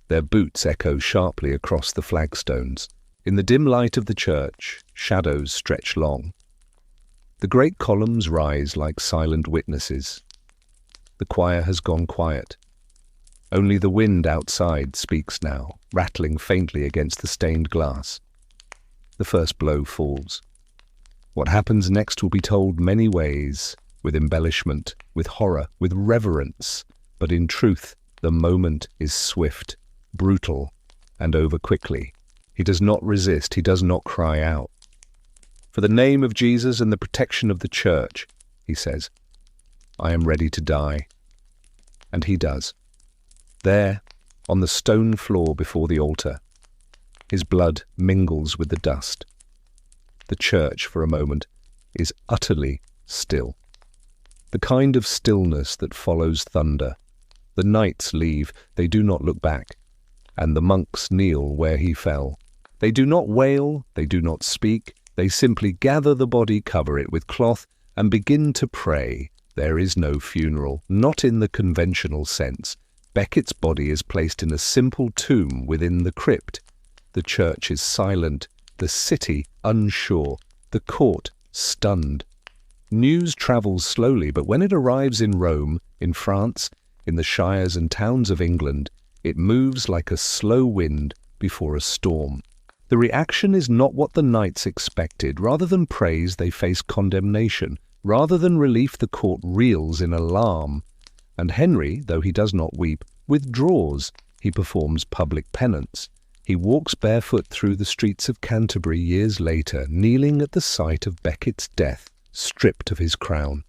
Their boots echo sharply across the flagstones. In the dim light of the church, shadows stretch long. The great columns rise like silent witnesses. The choir has gone quiet. Only the wind outside speaks now, rattling faintly against the stained glass. The first blow falls. What happens next will be told many ways, with embellishment, with horror, with reverence. But in truth, the moment is swift, brutal, and over quickly. He does not resist, he does not cry out. For the name of Jesus and the protection of the church, he says, I am ready to die. And he does. There, on the stone floor before the altar, his blood mingles with the dust. The church, for a moment, is utterly still. The kind of stillness that follows thunder. The knights leave, they do not look back, and the monks kneel where he fell. They do not wail, they do not speak, they simply gather the body, cover it with cloth, and begin to pray. There is no funeral, not in the conventional sense. Becket's body is placed in a simple tomb within the crypt. The church is silent, the city unsure, the court stunned. News travels slowly, but when it arrives in Rome, in France, in the shires and towns of England, it moves like a slow wind before a storm. The reaction is not what the knights expected. Rather than praise, they face condemnation. Rather than relief, the court reels in alarm. And Henry, though he does not weep, withdraws. He performs public penance. He walks barefoot through the streets of Canterbury years later, kneeling at the sight of Becket's death, stripped of his crown.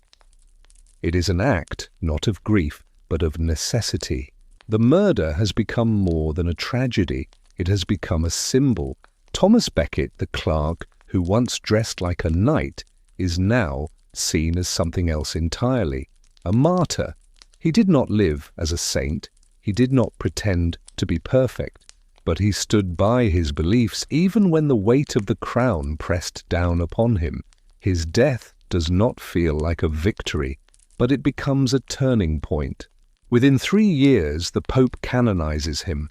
It is an act, not of grief, but of necessity. The murder has become more than a tragedy. It has become a symbol. Thomas Becket, the clerk, who once dressed like a knight, is now seen as something else entirely, a martyr. He did not live as a saint. He did not pretend to be perfect, but he stood by his beliefs even when the weight of the crown pressed down upon him. His death does not feel like a victory, but it becomes a turning point. Within 3 years, the Pope canonizes him.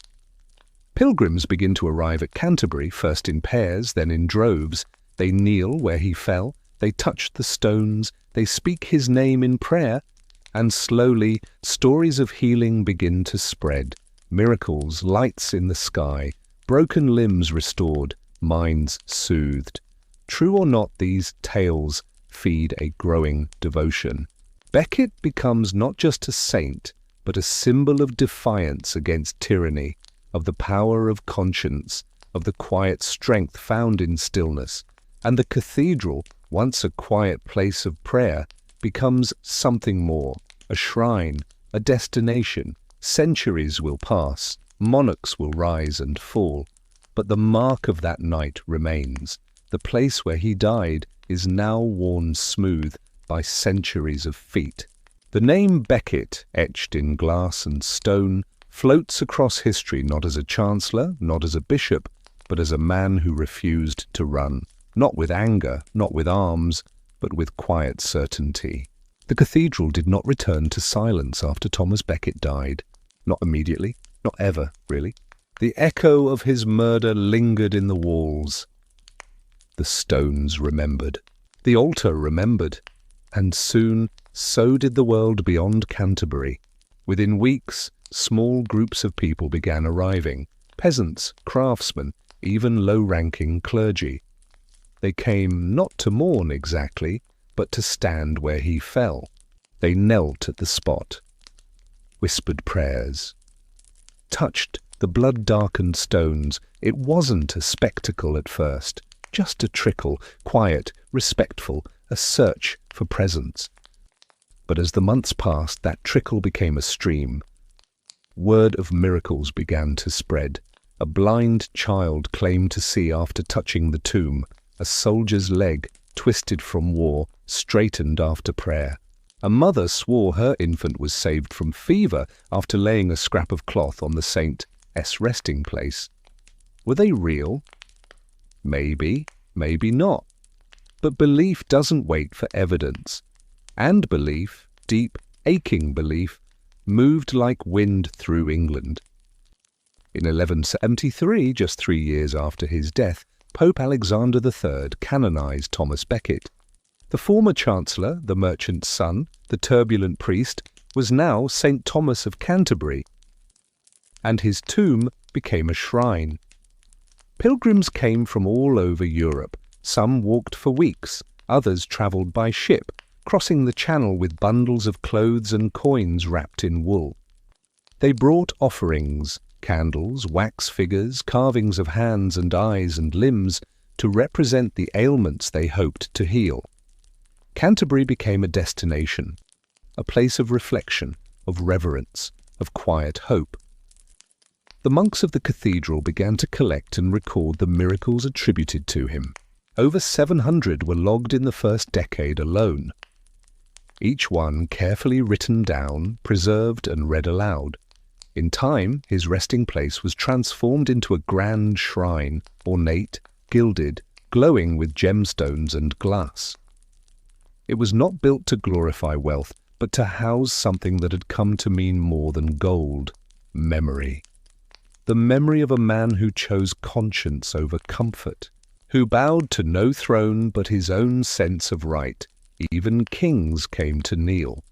Pilgrims begin to arrive at Canterbury, first in pairs, then in droves. They kneel where he fell, they touch the stones, they speak his name in prayer, and slowly stories of healing begin to spread. Miracles, lights in the sky, broken limbs restored, minds soothed. True or not, these tales feed a growing devotion. Becket becomes not just a saint, but a symbol of defiance against tyranny, of the power of conscience, of the quiet strength found in stillness. And the cathedral, once a quiet place of prayer, becomes something more, a shrine, a destination. Centuries will pass, monarchs will rise and fall, but the mark of that night remains. The place where he died is now worn smooth by centuries of feet. The name Becket, etched in glass and stone, floats across history not as a chancellor, not as a bishop, but as a man who refused to run, not with anger, not with arms, but with quiet certainty. The cathedral did not return to silence after Thomas Becket died. Not immediately, not ever, really. The echo of his murder lingered in the walls. The stones remembered. The altar remembered. And soon, so did the world beyond Canterbury. Within weeks, small groups of people began arriving. Peasants, craftsmen, even low-ranking clergy. They came not to mourn exactly, but to stand where he fell. They knelt at the spot, whispered prayers, touched the blood-darkened stones. It wasn't a spectacle at first, just a trickle, quiet, respectful, a search for presence. But as the months passed, that trickle became a stream. Word of miracles began to spread. A blind child claimed to see after touching the tomb. A soldier's leg, twisted from war, straightened after prayer. A mother swore her infant was saved from fever after laying a scrap of cloth on the saint's resting place. Were they real? Maybe, maybe not. But belief doesn't wait for evidence. And belief, deep, aching belief, moved like wind through England. In 1173, just 3 years after his death, Pope Alexander III canonized Thomas Becket. The former chancellor, the merchant's son, the turbulent priest, was now St. Thomas of Canterbury, and his tomb became a shrine. Pilgrims came from all over Europe. Some walked for weeks, others travelled by ship, crossing the channel with bundles of clothes and coins wrapped in wool. They brought offerings, candles, wax figures, carvings of hands and eyes and limbs to represent the ailments they hoped to heal. Canterbury became a destination, a place of reflection, of reverence, of quiet hope. The monks of the cathedral began to collect and record the miracles attributed to him. Over 700 were logged in the first decade alone. Each one carefully written down, preserved and read aloud. In time, his resting place was transformed into a grand shrine, ornate, gilded, glowing with gemstones and glass. It was not built to glorify wealth, but to house something that had come to mean more than gold: memory. The memory of a man who chose conscience over comfort, who bowed to no throne but his own sense of right. Even kings came to kneel.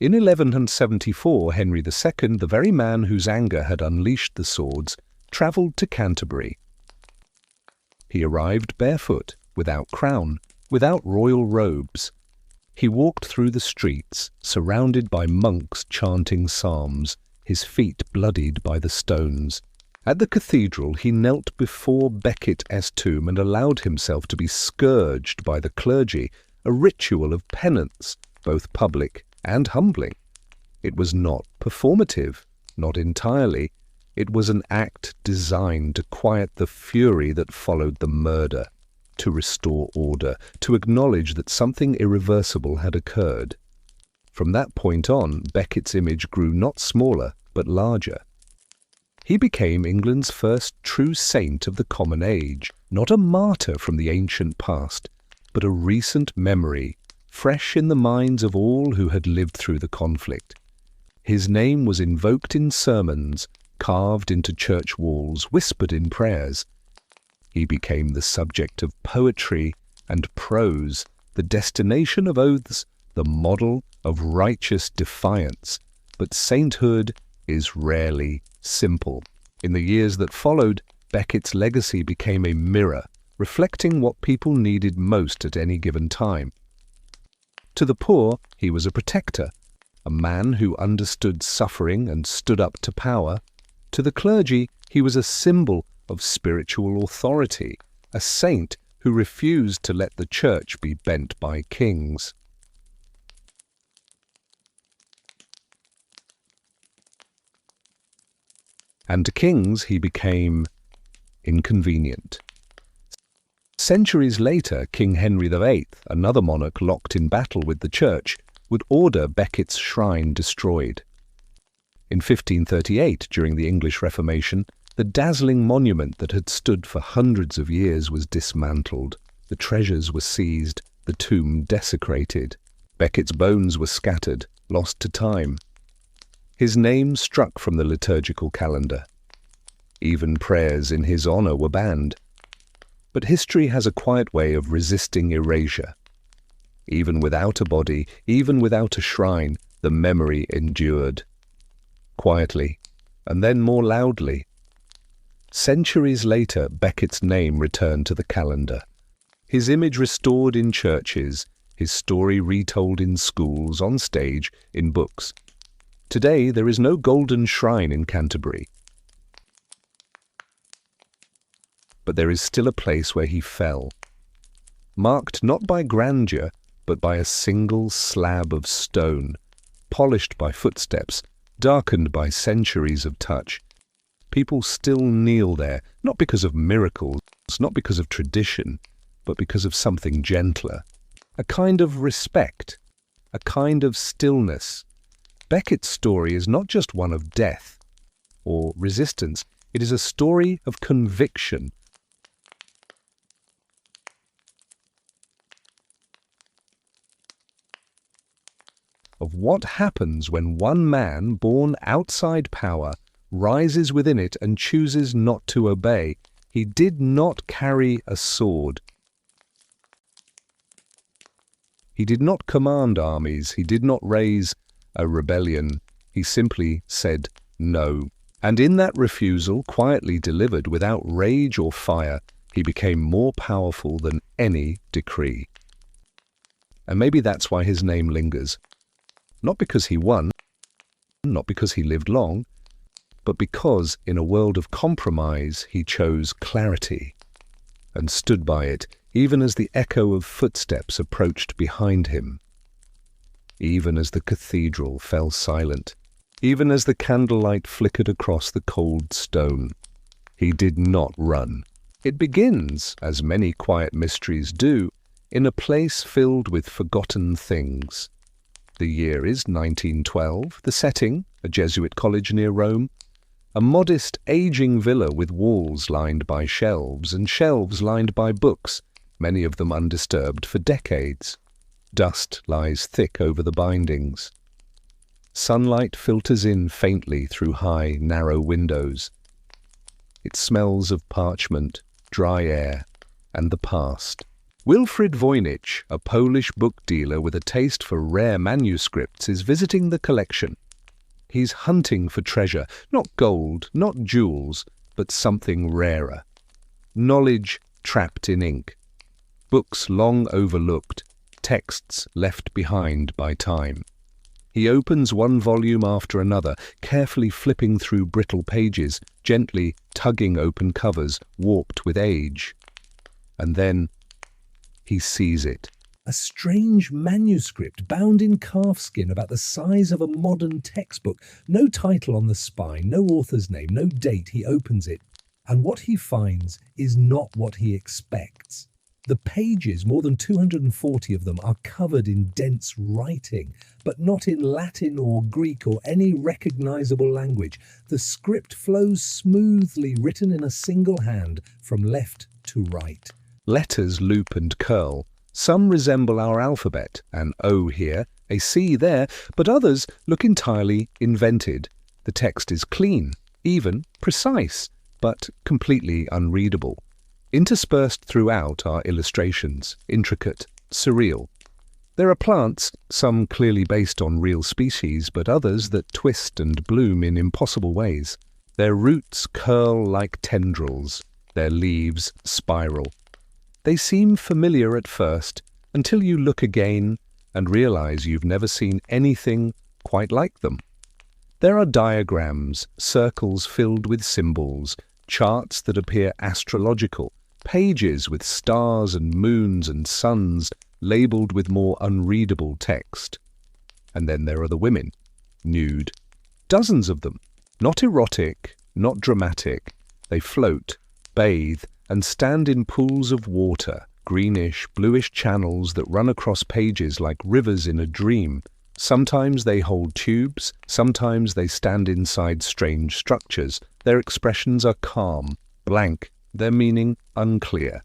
In 1174, Henry II, the very man whose anger had unleashed the swords, travelled to Canterbury. He arrived barefoot, without crown, without royal robes. He walked through the streets, surrounded by monks chanting psalms, his feet bloodied by the stones. At the cathedral, he knelt before Becket's tomb and allowed himself to be scourged by the clergy, a ritual of penance, both public and humbling. It was not performative, not entirely. It was an act designed to quiet the fury that followed the murder, to restore order, to acknowledge that something irreversible had occurred. From that point on, Becket's image grew not smaller, but larger. He became England's first true saint of the Common Age, not a martyr from the ancient past, but a recent memory, fresh in the minds of all who had lived through the conflict. His name was invoked in sermons, carved into church walls, whispered in prayers. He became the subject of poetry and prose, the destination of oaths, the model of righteous defiance. But sainthood is rarely simple. In the years that followed, Becket's legacy became a mirror, reflecting what people needed most at any given time. To the poor, he was a protector, a man who understood suffering and stood up to power. To the clergy, he was a symbol of spiritual authority, a saint who refused to let the church be bent by kings. And to kings he became inconvenient. Centuries later, King Henry VIII, another monarch locked in battle with the church, would order Becket's shrine destroyed. In 1538, during the English Reformation, the dazzling monument that had stood for hundreds of years was dismantled. The treasures were seized, the tomb desecrated. Becket's bones were scattered, lost to time. His name struck from the liturgical calendar. Even prayers in his honor were banned. But history has a quiet way of resisting erasure. Even without a body, even without a shrine, the memory endured. Quietly, and then more loudly. Centuries later, Becket's name returned to the calendar. His image restored in churches, his story retold in schools, on stage, in books. Today, there is no golden shrine in Canterbury. But there is still a place where he fell, marked not by grandeur, but by a single slab of stone, polished by footsteps, darkened by centuries of touch. People still kneel there, not because of miracles, not because of tradition, but because of something gentler, a kind of respect, a kind of stillness. Becket's story is not just one of death or resistance, it is a story of conviction, of what happens when one man born outside power rises within it and chooses not to obey. He did not carry a sword. He did not command armies. He did not raise a rebellion. He simply said no. And in that refusal, quietly delivered without rage or fire, he became more powerful than any decree. And maybe that's why his name lingers. Not because he won, not because he lived long, but because in a world of compromise he chose clarity and stood by it, even as the echo of footsteps approached behind him, even as the cathedral fell silent, even as the candlelight flickered across the cold stone. He did not run. It begins, as many quiet mysteries do, in a place filled with forgotten things. The year is 1912, the setting, a Jesuit college near Rome, a modest, aging villa with walls lined by shelves and shelves lined by books, many of them undisturbed for decades. Dust lies thick over the bindings. Sunlight filters in faintly through high, narrow windows. It smells of parchment, dry air, and the past. Wilfrid Voynich, a Polish book dealer with a taste for rare manuscripts, is visiting the collection. He's hunting for treasure, not gold, not jewels, but something rarer. Knowledge trapped in ink. Books long overlooked, texts left behind by time. He opens one volume after another, carefully flipping through brittle pages, gently tugging open covers, warped with age. And then he sees it. A strange manuscript bound in calfskin about the size of a modern textbook. No title on the spine, no author's name, no date. He opens it, and what he finds is not what he expects. The pages, more than 240 of them, are covered in dense writing, but not in Latin or Greek or any recognizable language. The script flows smoothly, written in a single hand, from left to right. Letters loop and curl. Some resemble our alphabet, an O here, a C there, but others look entirely invented. The text is clean, even, precise, but completely unreadable. Interspersed throughout are illustrations, intricate, surreal. There are plants, some clearly based on real species, but others that twist and bloom in impossible ways. Their roots curl like tendrils, their leaves spiral. They seem familiar at first, until you look again and realize you've never seen anything quite like them. There are diagrams, circles filled with symbols, charts that appear astrological, pages with stars and moons and suns labeled with more unreadable text. And then there are the women, nude. Dozens of them. Not erotic, not dramatic. They float, bathe, and stand in pools of water, greenish, bluish channels that run across pages like rivers in a dream. Sometimes they hold tubes, sometimes they stand inside strange structures. Their expressions are calm, blank, their meaning unclear.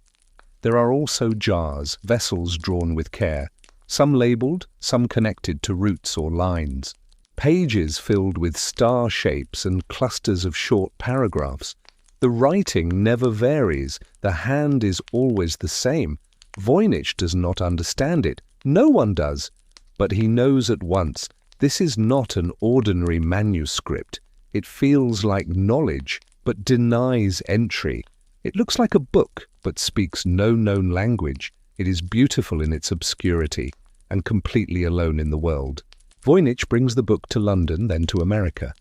There are also jars, vessels drawn with care, some labelled, some connected to roots or lines. Pages filled with star shapes and clusters of short paragraphs. The writing never varies, the hand is always the same. Voynich does not understand it, no one does, but he knows at once this is not an ordinary manuscript. It feels like knowledge, but denies entry. It looks like a book, but speaks no known language. It is beautiful in its obscurity, and completely alone in the world. Voynich brings the book to London, then to America.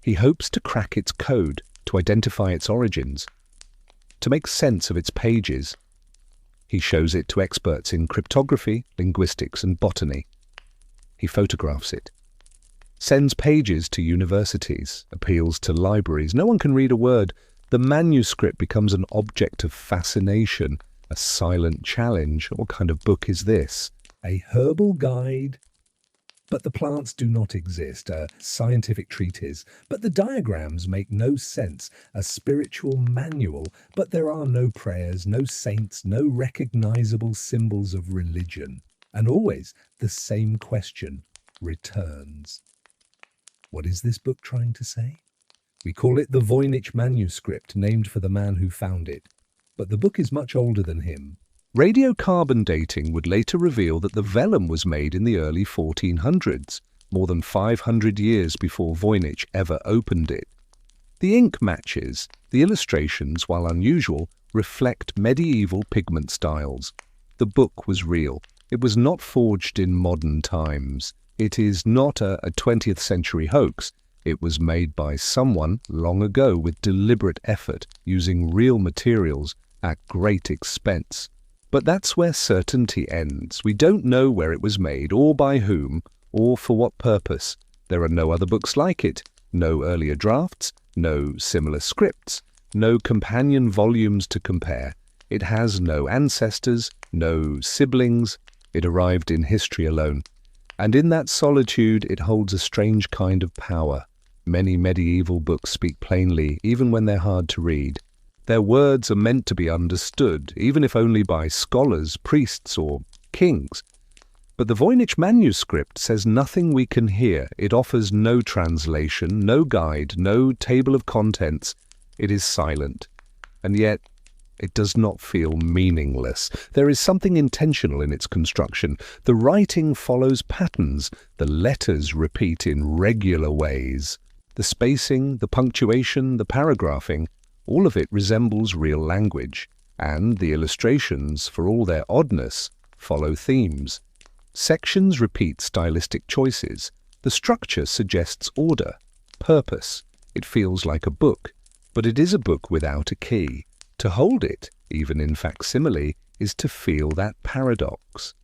He hopes to crack its code, to identify its origins, to make sense of its pages. He shows it to experts in cryptography, linguistics, and botany. He photographs it, sends pages to universities, appeals to libraries. No one can read a word. The manuscript becomes an object of fascination, a silent challenge. What kind of book is this? A herbal guide, but the plants do not exist. A scientific treatise, but the diagrams make no sense. A spiritual manual, but there are no prayers, no saints, no recognizable symbols of religion. And always the same question returns. What is this book trying to say? We call it the Voynich Manuscript, named for the man who found it. But the book is much older than him. Radiocarbon dating would later reveal that the vellum was made in the early 1400s, more than 500 years before Voynich ever opened it. The ink matches, the illustrations, while unusual, reflect medieval pigment styles. The book was real. It was not forged in modern times. It is not a 20th century hoax. It was made by someone long ago with deliberate effort, using real materials at great expense. But that's where certainty ends. We don't know where it was made, or by whom, or for what purpose. There are no other books like it, no earlier drafts, no similar scripts. no companion volumes to compare. It has no ancestors, no siblings. It arrived in history alone. And in that solitude, it holds a strange kind of power. Many medieval books speak plainly, even when they're hard to read. Their words are meant to be understood, even if only by scholars, priests, or kings. But the Voynich Manuscript says nothing we can hear. It offers no translation, no guide, no table of contents. It is silent. And yet, it does not feel meaningless. There is something intentional in its construction. The writing follows patterns. The letters repeat in regular ways. The spacing, the punctuation, the paragraphing, all of it resembles real language. And the illustrations, for all their oddness, follow themes. Sections repeat stylistic choices. The structure suggests order, purpose. It feels like a book, but it is a book without a key. To hold it, even in facsimile, is to feel that paradox.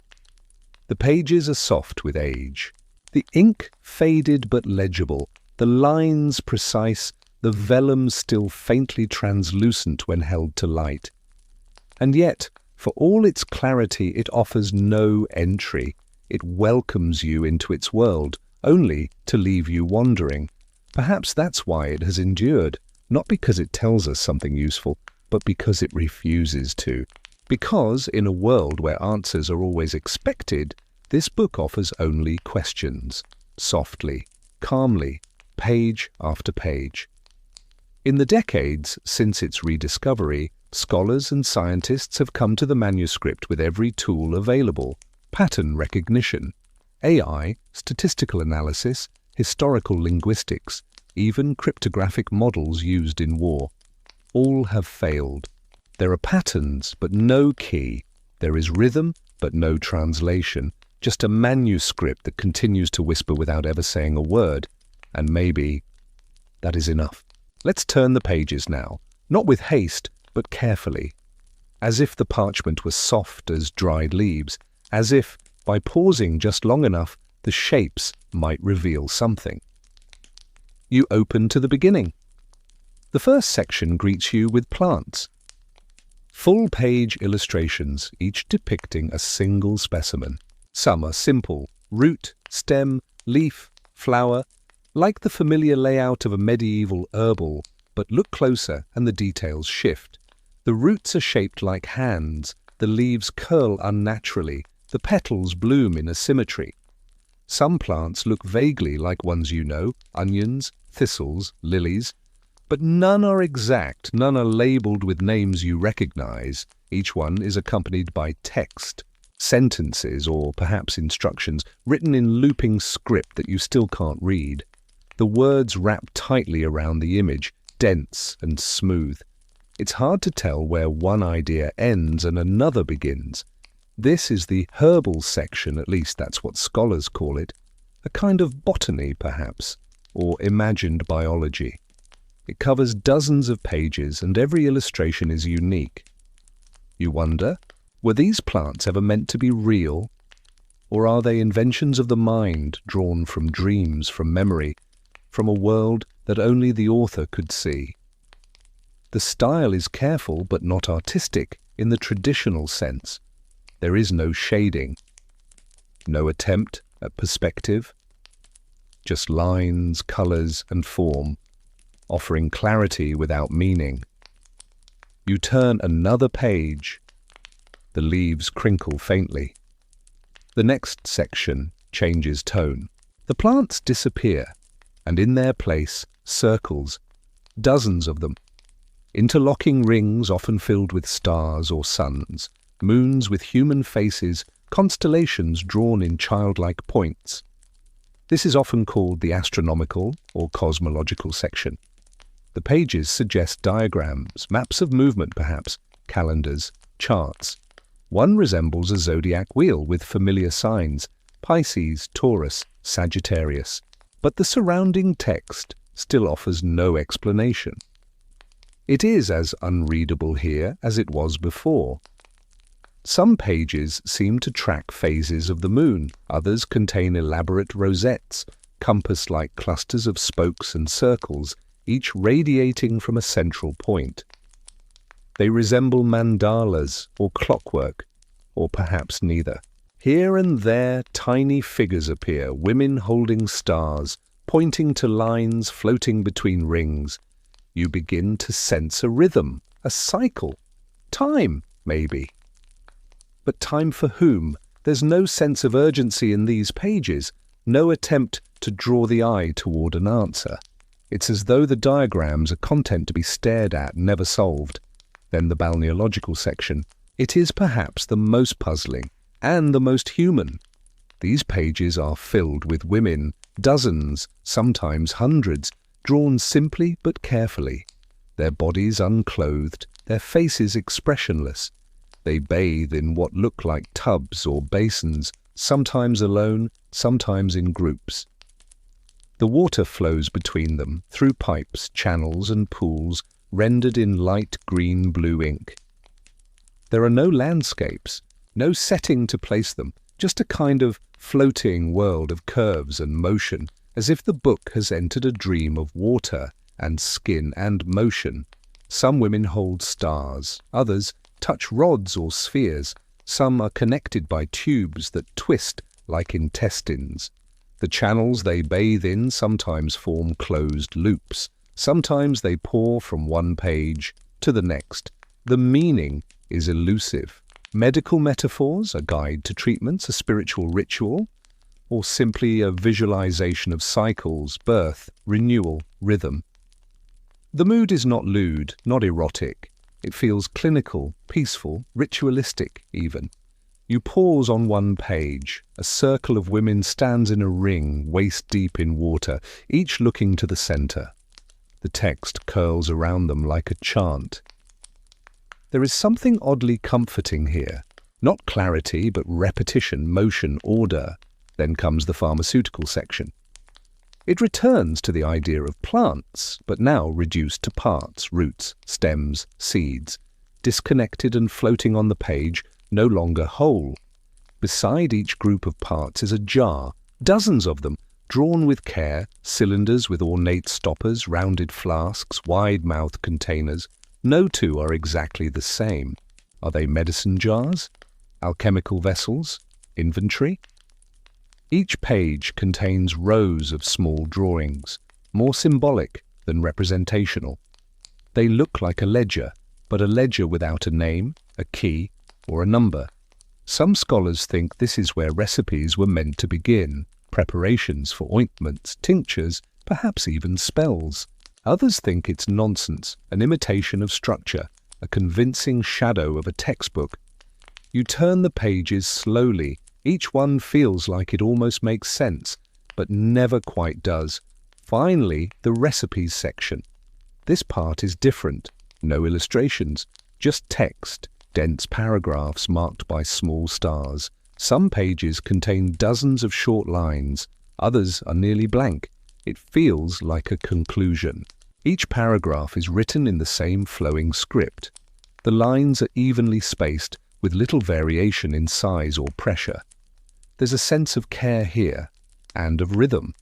The pages are soft with age. The ink faded but legible, the lines precise, the vellum still faintly translucent when held to light. And yet, for all its clarity, it offers no entry. It welcomes you into its world, only to leave you wandering. Perhaps that's why it has endured, not because it tells us something useful, but because it refuses to. Because, in a world where answers are always expected, this book offers only questions, softly, calmly, page after page. In the decades since its rediscovery, scholars and scientists have come to the manuscript with every tool available: pattern recognition, AI, statistical analysis, historical linguistics, even cryptographic models used in war. All have failed. There are patterns, but no key. There is rhythm, but no translation. Just a manuscript that continues to whisper without ever saying a word. And maybe that is enough. Let's turn the pages now, not with haste, but carefully. As if the parchment was soft as dried leaves. As if, by pausing just long enough, the shapes might reveal something. You open to the beginning. The first section greets you with plants. Full-page illustrations, each depicting a single specimen. Some are simple: root, stem, leaf, flower, like the familiar layout of a medieval herbal, but look closer and the details shift. The roots are shaped like hands, the leaves curl unnaturally, the petals bloom in asymmetry. Some plants look vaguely like ones you know: onions, thistles, lilies. But none are exact, none are labelled with names you recognize. Each one is accompanied by text, sentences, or perhaps instructions, written in looping script that you still can't read. The words wrap tightly around the image, dense and smooth. It's hard to tell where one idea ends and another begins. This is the herbal section, at least that's what scholars call it. A kind of botany, perhaps, or imagined biology. It covers dozens of pages, and every illustration is unique. You wonder, were these plants ever meant to be real? Or are they inventions of the mind, drawn from dreams, from memory, from a world that only the author could see? The style is careful but not artistic in the traditional sense. There is no shading, no attempt at perspective, just lines, colours and form, offering clarity without meaning. You turn another page. The leaves crinkle faintly. The next section changes tone. The plants disappear, and in their place, circles, dozens of them. Interlocking rings often filled with stars or suns, moons with human faces, constellations drawn in childlike points. This is often called the astronomical or cosmological section. The pages suggest diagrams, maps of movement perhaps, calendars, charts. One resembles a zodiac wheel with familiar signs: Pisces, Taurus, Sagittarius. But the surrounding text still offers no explanation. It is as unreadable here as it was before. Some pages seem to track phases of the moon, others contain elaborate rosettes, compass-like clusters of spokes and circles, each radiating from a central point. They resemble mandalas or clockwork, or perhaps neither. Here and there tiny figures appear, women holding stars, pointing to lines floating between rings. You begin to sense a rhythm, a cycle. Time, maybe. But time for whom? There's no sense of urgency in these pages, no attempt to draw the eye toward an answer. It's as though the diagrams are content to be stared at, never solved. Then the balneological section. It is perhaps the most puzzling and the most human. These pages are filled with women, dozens, sometimes hundreds, drawn simply but carefully. Their bodies unclothed, their faces expressionless. They bathe in what look like tubs or basins, sometimes alone, sometimes in groups. The water flows between them, through pipes, channels and pools, rendered in light green-blue ink. There are no landscapes, no setting to place them, just a kind of floating world of curves and motion, as if the book has entered a dream of water and skin and motion. Some women hold stars, others touch rods or spheres, some are connected by tubes that twist like intestines. The channels they bathe in sometimes form closed loops, sometimes they pour from one page to the next. The meaning is elusive. Medical metaphors, a guide to treatments, a spiritual ritual, or simply a visualization of cycles, birth, renewal, rhythm. The mood is not lewd, not erotic. It feels clinical, peaceful, ritualistic even. You pause on one page. A circle of women stands in a ring, waist-deep in water, each looking to the center. The text curls around them like a chant. There is something oddly comforting here. Not clarity, but repetition, motion, order. Then comes the pharmaceutical section. It returns to the idea of plants, but now reduced to parts, roots, stems, seeds, disconnected and floating on the page, no longer whole. Beside each group of parts is a jar, dozens of them, drawn with care, cylinders with ornate stoppers, rounded flasks, wide-mouthed containers. No two are exactly the same. Are they medicine jars? Alchemical vessels? Inventory? Each page contains rows of small drawings, more symbolic than representational. They look like a ledger, but a ledger without a name, a key, or a number. Some scholars think this is where recipes were meant to begin, preparations for ointments, tinctures, perhaps even spells. Others think it's nonsense, an imitation of structure, a convincing shadow of a textbook. You turn the pages slowly. Each one feels like it almost makes sense, but never quite does. Finally, the recipes section. This part is different. No illustrations, just text, dense paragraphs marked by small stars. Some pages contain dozens of short lines, others are nearly blank. It feels like a conclusion. Each paragraph is written in the same flowing script. The lines are evenly spaced, with little variation in size or pressure. There's a sense of care here, and of rhythm.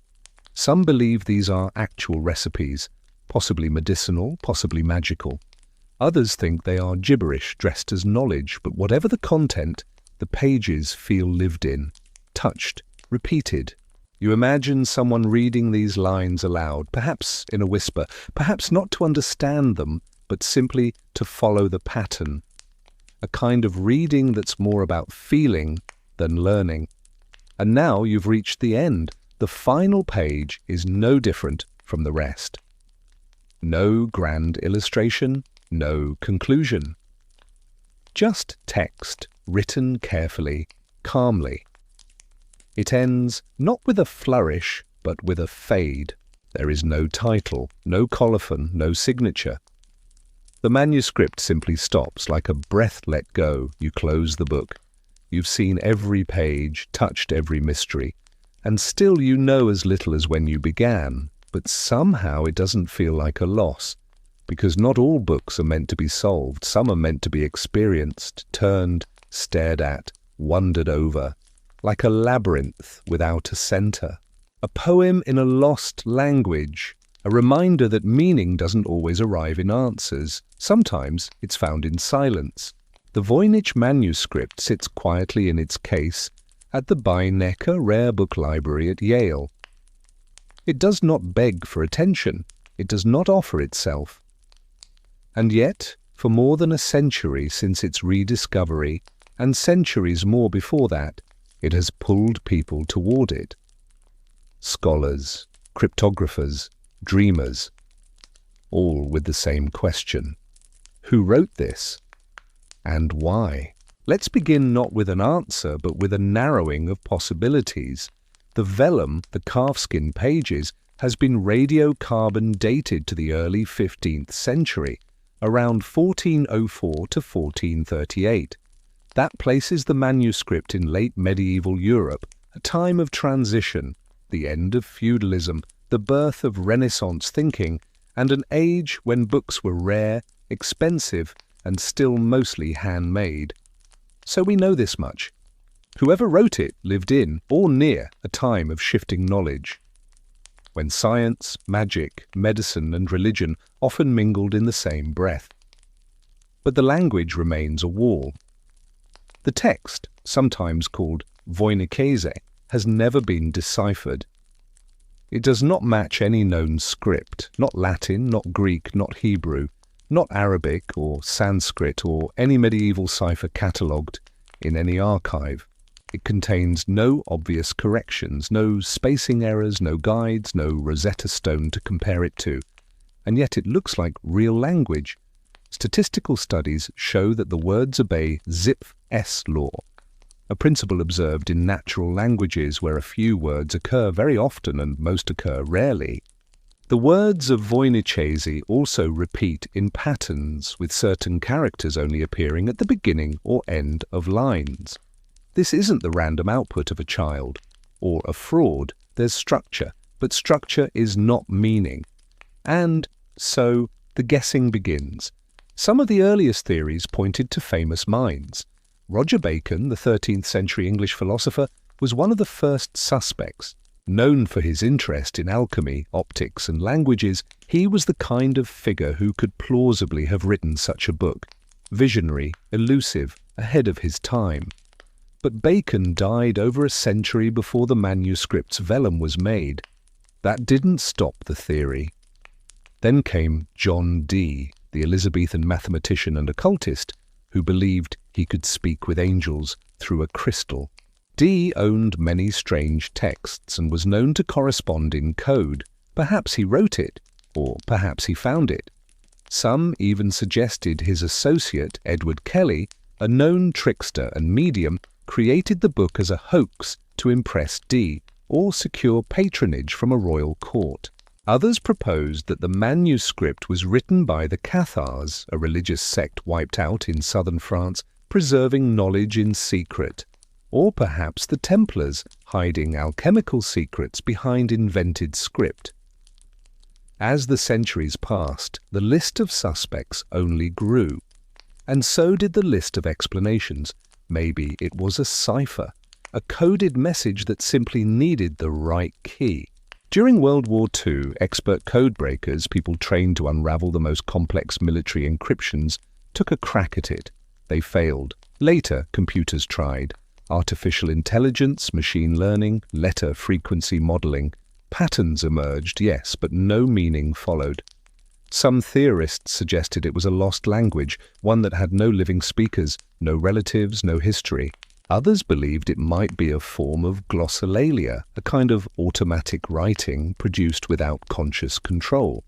Some believe these are actual recipes, possibly medicinal, possibly magical. Others think they are gibberish dressed as knowledge, but whatever the content, the pages feel lived in, touched, repeated. You imagine someone reading these lines aloud, perhaps in a whisper, perhaps not to understand them, but simply to follow the pattern. A kind of reading that's more about feeling than learning. And now you've reached the end. The final page is no different from the rest. No grand illustration, no conclusion. Just text, written carefully, calmly. It ends not with a flourish, but with a fade. There is no title, no colophon, no signature. The manuscript simply stops, like a breath let go. You close the book. You've seen every page, touched every mystery, and still you know as little as when you began. But somehow it doesn't feel like a loss, because not all books are meant to be solved. Some are meant to be experienced, turned, stared at, wondered over, like a labyrinth without a center. A poem in a lost language, A reminder that meaning doesn't always arrive in answers. Sometimes it's found in silence. The Voynich Manuscript sits quietly in its case at the Becket Rare Book Library at Yale. It does not beg for attention. It does not offer itself. And yet, for more than a century since its rediscovery, and centuries more before that, it has pulled people toward it. Scholars, cryptographers, dreamers, all with the same question. Who wrote this? And why? Let's begin not with an answer, but with a narrowing of possibilities. The vellum, the calfskin pages, has been radiocarbon dated to the early 15th century, around 1404 to 1438. That places the manuscript in late medieval Europe, a time of transition, the end of feudalism, the birth of Renaissance thinking, and an age when books were rare, expensive, and still mostly handmade. So we know this much. Whoever wrote it lived in or near a time of shifting knowledge, when science, magic, medicine, and religion often mingled in the same breath. But the language remains a wall. The text, sometimes called Voynich, has never been deciphered. It does not match any known script, not Latin, not Greek, not Hebrew, not Arabic or Sanskrit or any medieval cipher catalogued in any archive. It contains no obvious corrections, no spacing errors, no guides, no Rosetta Stone to compare it to. And yet it looks like real language. Statistical studies show that the words obey Zipf-S law, a principle observed in natural languages where a few words occur very often and most occur rarely. The words of Voynich also repeat in patterns, with certain characters only appearing at the beginning or end of lines. This isn't the random output of a child or a fraud. There's structure, but structure is not meaning. And so the guessing begins. Some of the earliest theories pointed to famous minds. Roger Bacon, the 13th century English philosopher, was one of the first suspects. Known for his interest in alchemy, optics, and languages, he was the kind of figure who could plausibly have written such a book. Visionary, elusive, ahead of his time. But Bacon died over a century before the manuscript's vellum was made. That didn't stop the theory. Then came John Dee, the Elizabethan mathematician and occultist, who believed he could speak with angels through a crystal. Dee owned many strange texts and was known to correspond in code. Perhaps he wrote it, or perhaps he found it. Some even suggested his associate, Edward Kelly, a known trickster and medium, created the book as a hoax to impress Dee or secure patronage from a royal court. Others proposed that the manuscript was written by the Cathars, a religious sect wiped out in southern France, preserving knowledge in secret. Or perhaps the Templars, hiding alchemical secrets behind invented script. As the centuries passed, the list of suspects only grew. And so did the list of explanations. Maybe it was a cipher, a coded message that simply needed the right key. During World War II, expert codebreakers, people trained to unravel the most complex military encryptions, took a crack at it. They failed. Later, computers tried. Artificial intelligence, machine learning, letter frequency modeling. Patterns emerged, yes, but no meaning followed. Some theorists suggested it was a lost language, one that had no living speakers, no relatives, no history. Others believed it might be a form of glossolalia, a kind of automatic writing produced without conscious control.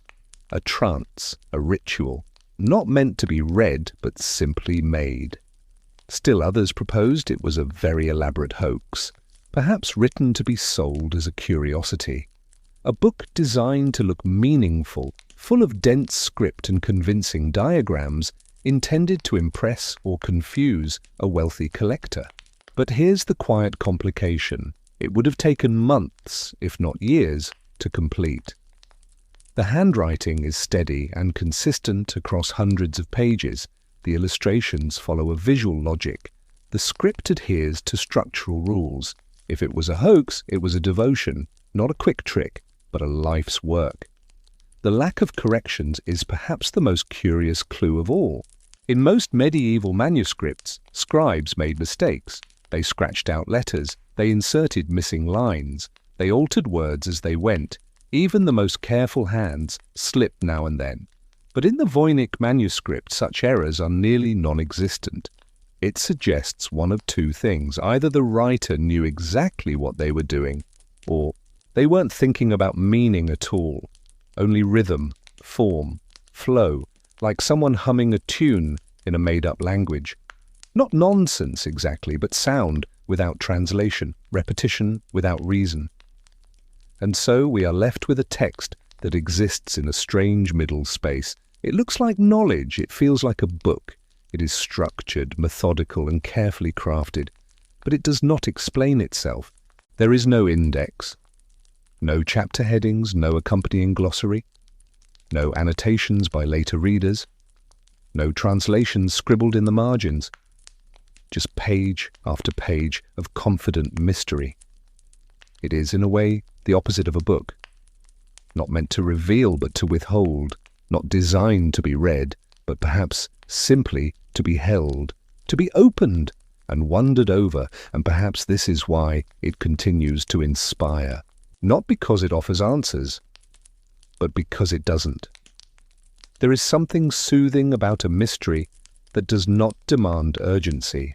A trance, a ritual, not meant to be read, but simply made. Still others proposed it was a very elaborate hoax, perhaps written to be sold as a curiosity. A book designed to look meaningful, full of dense script and convincing diagrams, intended to impress or confuse a wealthy collector. But here's the quiet complication. It would have taken months, if not years, to complete. The handwriting is steady and consistent across hundreds of pages. The illustrations follow a visual logic. The script adheres to structural rules. If it was a hoax, it was a devotion, not a quick trick, but a life's work. The lack of corrections is perhaps the most curious clue of all. In most medieval manuscripts, scribes made mistakes. They scratched out letters, they inserted missing lines, they altered words as they went. Even the most careful hands slipped now and then. But in the Voynich Manuscript, such errors are nearly non-existent. It suggests one of two things. Either the writer knew exactly what they were doing, or they weren't thinking about meaning at all. Only rhythm, form, flow, like someone humming a tune in a made-up language. Not nonsense exactly, but sound without translation, repetition without reason. And so we are left with a text that exists in a strange middle space. It looks like knowledge, it feels like a book. It is structured, methodical, and carefully crafted, but it does not explain itself. There is no index, no chapter headings, no accompanying glossary, no annotations by later readers, no translations scribbled in the margins, just page after page of confident mystery. It is, in a way, the opposite of a book, not meant to reveal but to withhold, not designed to be read, but perhaps simply to be held, to be opened and wondered over, and perhaps this is why it continues to inspire, not because it offers answers, but because it doesn't. There is something soothing about a mystery that does not demand urgency,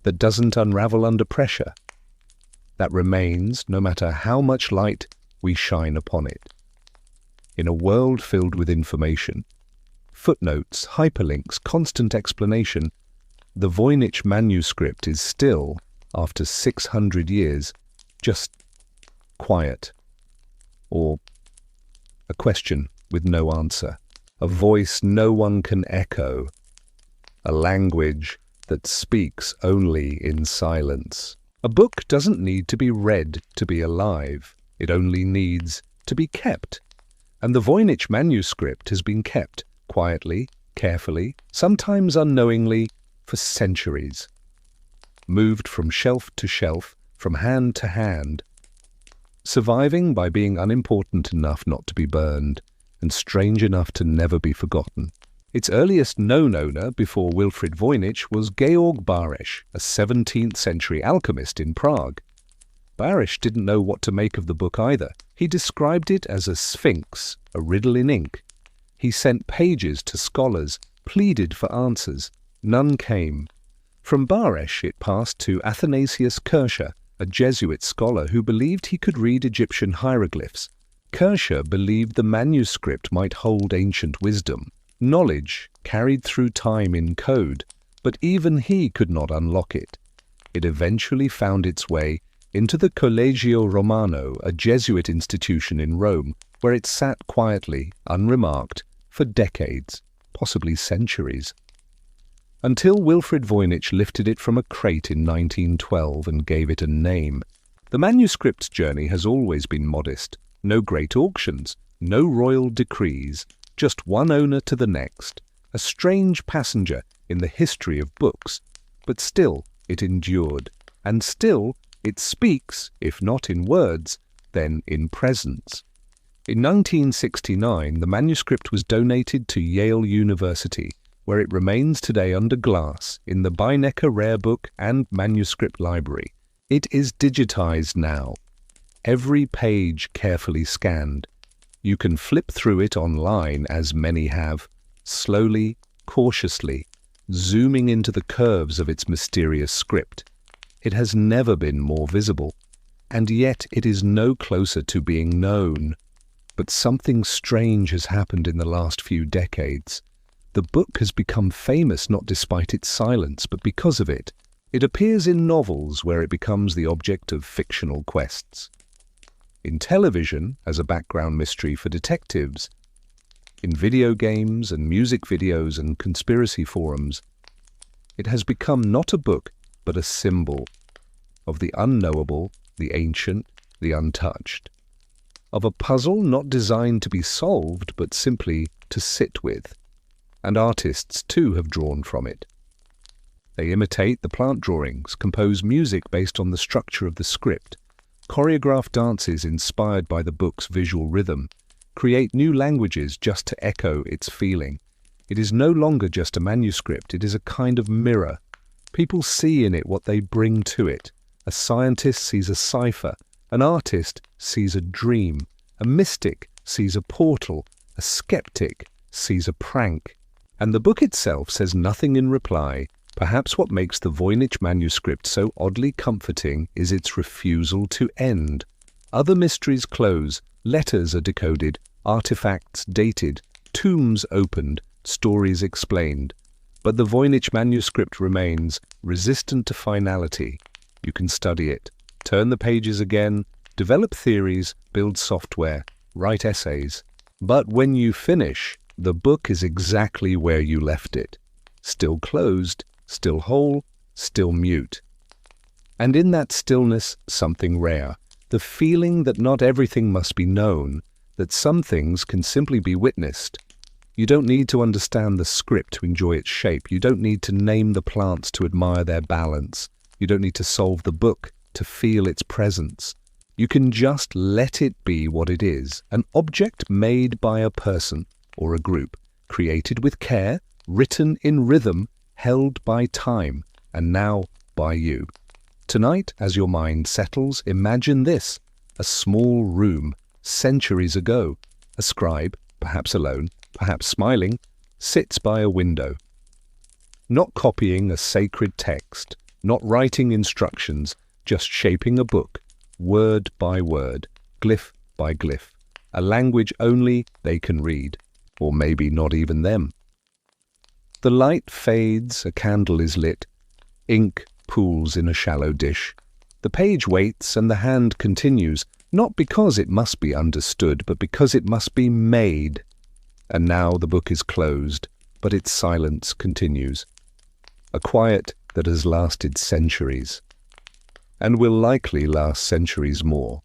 that doesn't unravel under pressure, that remains no matter how much light we shine upon it. In a world filled with information, footnotes, hyperlinks, constant explanation, the Voynich Manuscript is still, after 600 years, just quiet, or a question with no answer, a voice no one can echo, a language that speaks only in silence. A book doesn't need to be read to be alive. It only needs to be kept. And the Voynich Manuscript has been kept quietly, carefully, sometimes unknowingly, for centuries. Moved from shelf to shelf, from hand to hand, surviving by being unimportant enough not to be burned, and strange enough to never be forgotten. Its earliest known owner, before Wilfrid Voynich, was Georg Baresch, a 17th century alchemist in Prague. Baresch didn't know what to make of the book either. He described it as a sphinx, a riddle in ink. He sent pages to scholars, pleaded for answers. None came. From Baresch it passed to Athanasius Kircher, a Jesuit scholar who believed he could read Egyptian hieroglyphs. Kircher believed the manuscript might hold ancient wisdom, knowledge carried through time in code, but even he could not unlock it. It eventually found its way into the Collegio Romano, a Jesuit institution in Rome, where it sat quietly, unremarked, for decades, possibly centuries. Until Wilfrid Voynich lifted it from a crate in 1912 and gave it a name. The manuscript's journey has always been modest. No great auctions, no royal decrees, just one owner to the next, a strange passenger in the history of books. But still it endured, and still it speaks, if not in words, then in presence. In 1969, the manuscript was donated to Yale University, where it remains today under glass in the Beinecker Rare Book and Manuscript Library. It is digitized now, every page carefully scanned. You can flip through it online, as many have, slowly, cautiously, zooming into the curves of its mysterious script. It has never been more visible, and yet it is no closer to being known. But something strange has happened in the last few decades. The book has become famous not despite its silence, but because of it. It appears in novels where it becomes the object of fictional quests, in television as a background mystery for detectives, in video games and music videos and conspiracy forums. It has become not a book, but a symbol of the unknowable, the ancient, the untouched, of a puzzle not designed to be solved, but simply to sit with. And artists, too, have drawn from it. They imitate the plant drawings, compose music based on the structure of the script, choreograph dances inspired by the book's visual rhythm. create new languages just to echo its feeling. It is no longer just a manuscript, it is a kind of mirror. People see in it what they bring to it. A scientist sees a cipher, an artist sees a dream, a mystic sees a portal, a skeptic sees a prank. And the book itself says nothing in reply. Perhaps what makes the Voynich Manuscript so oddly comforting is its refusal to end. Other mysteries close, letters are decoded, artifacts dated, tombs opened, stories explained. But the Voynich Manuscript remains, resistant to finality. You can study it, turn the pages again, develop theories, build software, write essays. But when you finish, the book is exactly where you left it. Still closed, still whole, still mute. And in that stillness, something rare. The feeling that not everything must be known, that some things can simply be witnessed. You don't need to understand the script to enjoy its shape. You don't need to name the plants to admire their balance. You don't need to solve the book to feel its presence. You can just let it be what it is, an object made by a person or a group, created with care, written in rhythm, held by time, and now by you. Tonight, as your mind settles, imagine this: a small room, centuries ago. A scribe, perhaps alone, perhaps smiling, sits by a window. Not copying a sacred text, not writing instructions, just shaping a book, word by word, glyph by glyph, a language only they can read, or maybe not even them. The light fades, a candle is lit, ink pools in a shallow dish. The page waits and the hand continues, not because it must be understood, but because it must be made. And now the book is closed, but its silence continues. A quiet that has lasted centuries, and will likely last centuries more.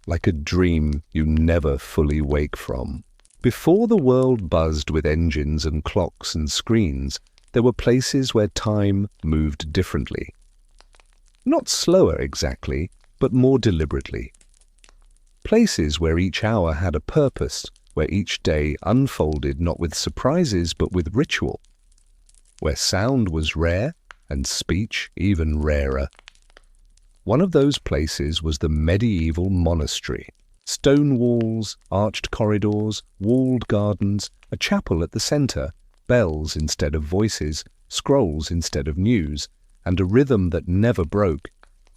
Like a dream you never fully wake from. Before the world buzzed with engines and clocks and screens, there were places where time moved differently. Not slower exactly, but more deliberately. Places where each hour had a purpose, where each day unfolded not with surprises but with ritual. Where sound was rare and speech even rarer. One of those places was the medieval monastery. Stone walls, arched corridors, walled gardens, a chapel at the centre, bells instead of voices, scrolls instead of news, and a rhythm that never broke.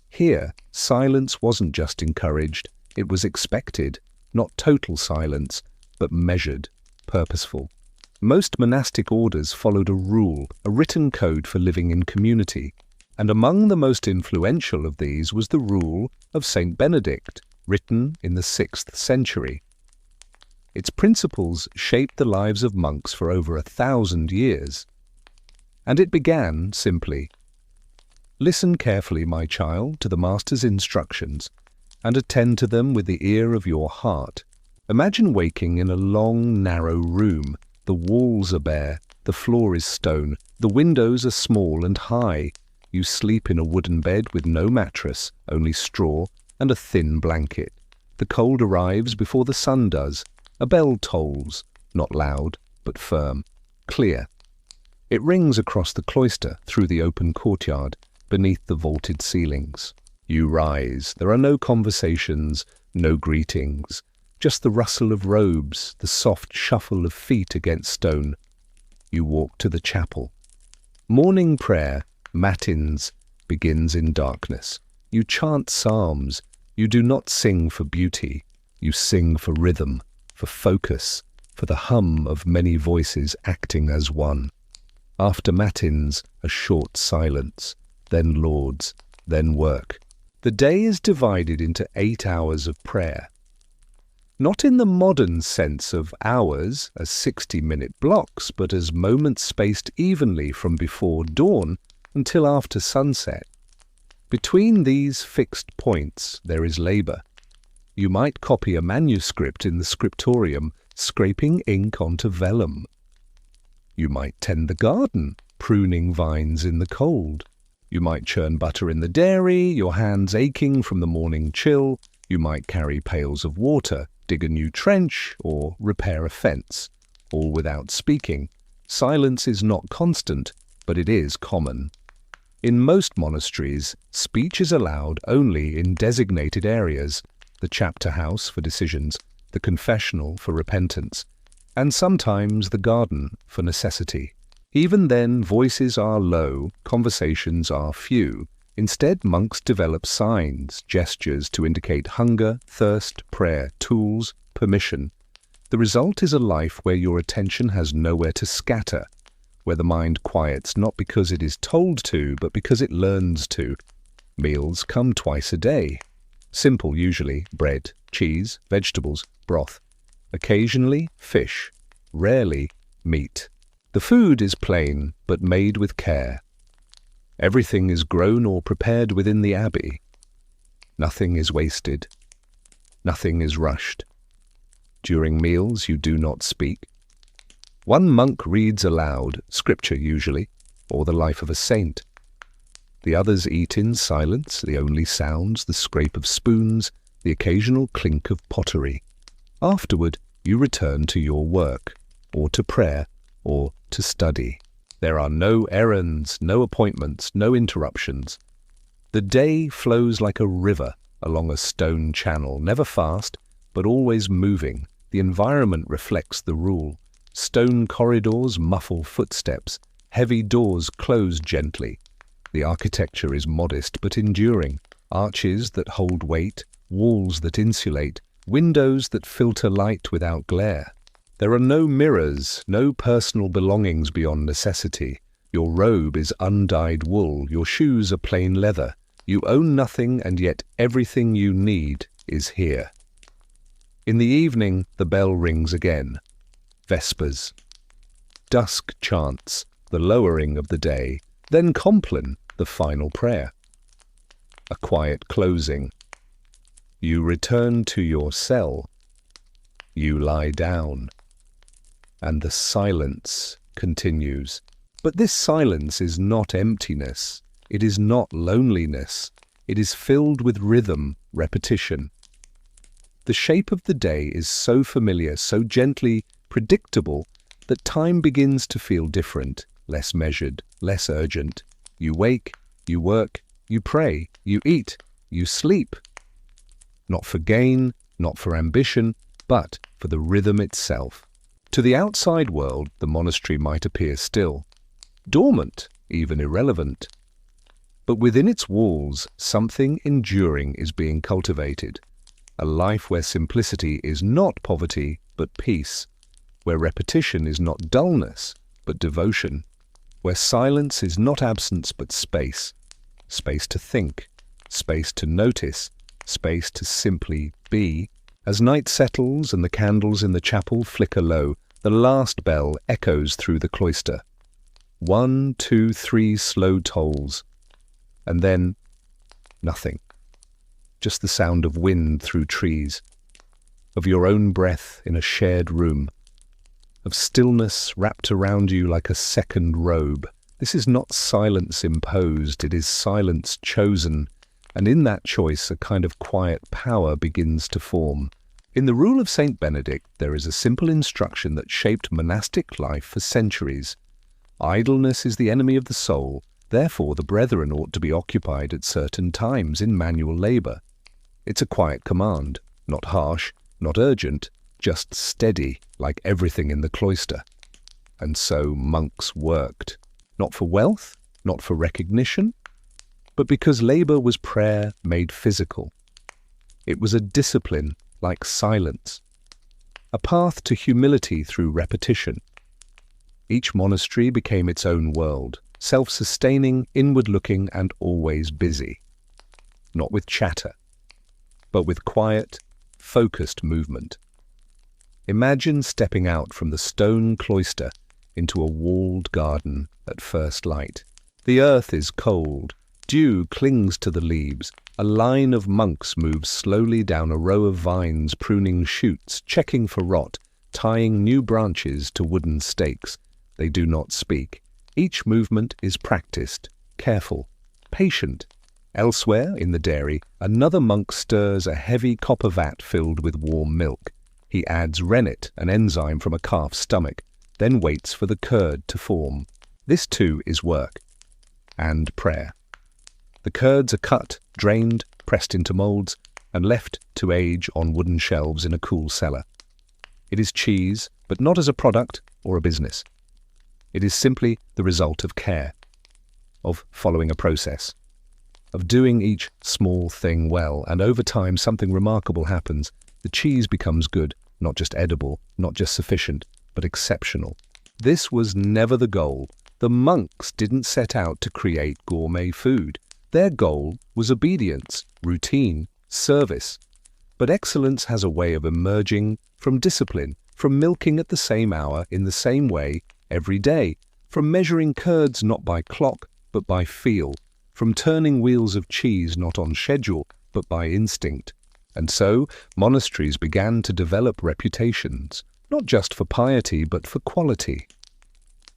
Here, silence wasn't just encouraged, it was expected, not total silence, but measured, purposeful. Most monastic orders followed a rule, a written code for living in community, and among the most influential of these was the rule of Saint Benedict, written in the 6th century. Its principles shaped the lives of monks for over 1,000 years. And it began simply: listen carefully, my child, to the master's instructions, and attend to them with the ear of your heart. Imagine waking in a long, narrow room. The walls are bare, the floor is stone, the windows are small and high. You sleep in a wooden bed with no mattress, only straw and a thin blanket. The cold arrives before the sun does. A bell tolls, not loud, but firm, clear. It rings across the cloister, through the open courtyard, beneath the vaulted ceilings. You rise. There are no conversations, no greetings. Just the rustle of robes, the soft shuffle of feet against stone. You walk to the chapel. Morning prayer, matins, begins in darkness. You chant psalms. You do not sing for beauty. You sing for rhythm, for focus, for the hum of many voices acting as one. After matins, a short silence, then lauds, then work. The day is divided into 8 hours of prayer. Not in the modern sense of hours as 60-minute blocks, but as moments spaced evenly from before dawn until after sunset. Between these fixed points there is labour. You might copy a manuscript in the scriptorium, scraping ink onto vellum. You might tend the garden, pruning vines in the cold. You might churn butter in the dairy, your hands aching from the morning chill. You might carry pails of water, dig a new trench, or repair a fence, all without speaking. Silence is not constant, but it is common. In most monasteries, speech is allowed only in designated areas, the chapter house for decisions, the confessional for repentance, and sometimes the garden for necessity. Even then, voices are low, conversations are few. Instead, monks develop signs, gestures to indicate hunger, thirst, prayer, tools, permission. The result is a life where your attention has nowhere to scatter, where the mind quiets not because it is told to, but because it learns to. Meals come twice a day. Simple usually, bread, cheese, vegetables, broth. Occasionally, fish. Rarely, meat. The food is plain, but made with care. Everything is grown or prepared within the abbey. Nothing is wasted. Nothing is rushed. During meals you do not speak. One monk reads aloud, scripture usually, or the life of a saint. The others eat in silence, the only sounds, the scrape of spoons, the occasional clink of pottery. Afterward, you return to your work, or to prayer, or to study. There are no errands, no appointments, no interruptions. The day flows like a river along a stone channel, never fast, but always moving. The environment reflects the rule. Stone corridors muffle footsteps. Heavy doors close gently. The architecture is modest but enduring. Arches that hold weight, walls that insulate, windows that filter light without glare. There are no mirrors, no personal belongings beyond necessity. Your robe is undyed wool, your shoes are plain leather. You own nothing, and yet everything you need is here. In the evening, the bell rings again. Vespers. Dusk chants, the lowering of the day, then Compline, the final prayer. A quiet closing. You return to your cell. You lie down. And the silence continues. But this silence is not emptiness. It is not loneliness. It is filled with rhythm, repetition. The shape of the day is so familiar, so gently predictable, that time begins to feel different, less measured, less urgent. You wake, you work, you pray, you eat, you sleep. Not for gain, not for ambition, but for the rhythm itself. To the outside world, the monastery might appear still, dormant, even irrelevant. But within its walls, something enduring is being cultivated. A life where simplicity is not poverty, but peace. Where repetition is not dullness, but devotion. Where silence is not absence, but space. Space to think, space to notice, space to simply be. As night settles and the candles in the chapel flicker low, the last bell echoes through the cloister. 1, 2, 3 slow tolls. And then nothing. Just the sound of wind through trees, of your own breath in a shared room, of stillness wrapped around you like a second robe. This is not silence imposed, it is silence chosen, and in that choice a kind of quiet power begins to form. In the rule of Saint Benedict there is a simple instruction that shaped monastic life for centuries. Idleness is the enemy of the soul, therefore the brethren ought to be occupied at certain times in manual labour. It's a quiet command, not harsh, not urgent, just steady, like everything in the cloister. And so monks worked, not for wealth, not for recognition, but because labour was prayer made physical. It was a discipline like silence, a path to humility through repetition. Each monastery became its own world, self-sustaining, inward-looking, and always busy. Not with chatter, but with quiet, focused movement. Imagine stepping out from the stone cloister into a walled garden at first light. The earth is cold, dew clings to the leaves, a line of monks moves slowly down a row of vines, pruning shoots, checking for rot, tying new branches to wooden stakes. They do not speak. Each movement is practiced, careful, patient. Elsewhere, in the dairy, another monk stirs a heavy copper vat filled with warm milk. He adds rennet, an enzyme from a calf's stomach, then waits for the curd to form. This too is work. And prayer. The curds are cut, drained, pressed into moulds, and left to age on wooden shelves in a cool cellar. It is cheese, but not as a product or a business. It is simply the result of care, of following a process, of doing each small thing well, and over time something remarkable happens. The cheese becomes good, not just edible, not just sufficient, but exceptional. This was never the goal. The monks didn't set out to create gourmet food. Their goal was obedience, routine, service. But excellence has a way of emerging from discipline, from milking at the same hour in the same way every day, from measuring curds not by clock but by feel, from turning wheels of cheese not on schedule but by instinct. And so monasteries began to develop reputations, not just for piety but for quality.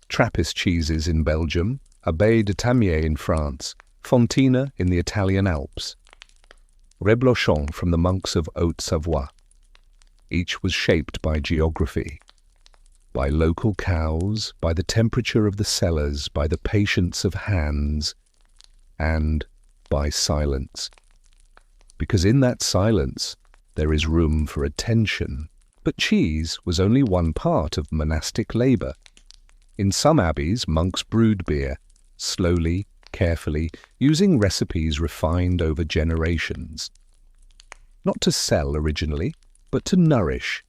Trappist cheeses in Belgium, Abbaye de Tamier in France, Fontina in the Italian Alps, Reblochon from the monks of Haute-Savoie. Each was shaped by geography, by local cows, by the temperature of the cellars, by the patience of hands, and by silence. Because in that silence there is room for attention. But cheese was only one part of monastic labour. In some abbeys, monks brewed beer, slowly, carefully, using recipes refined over generations. Not to sell originally, but to nourish.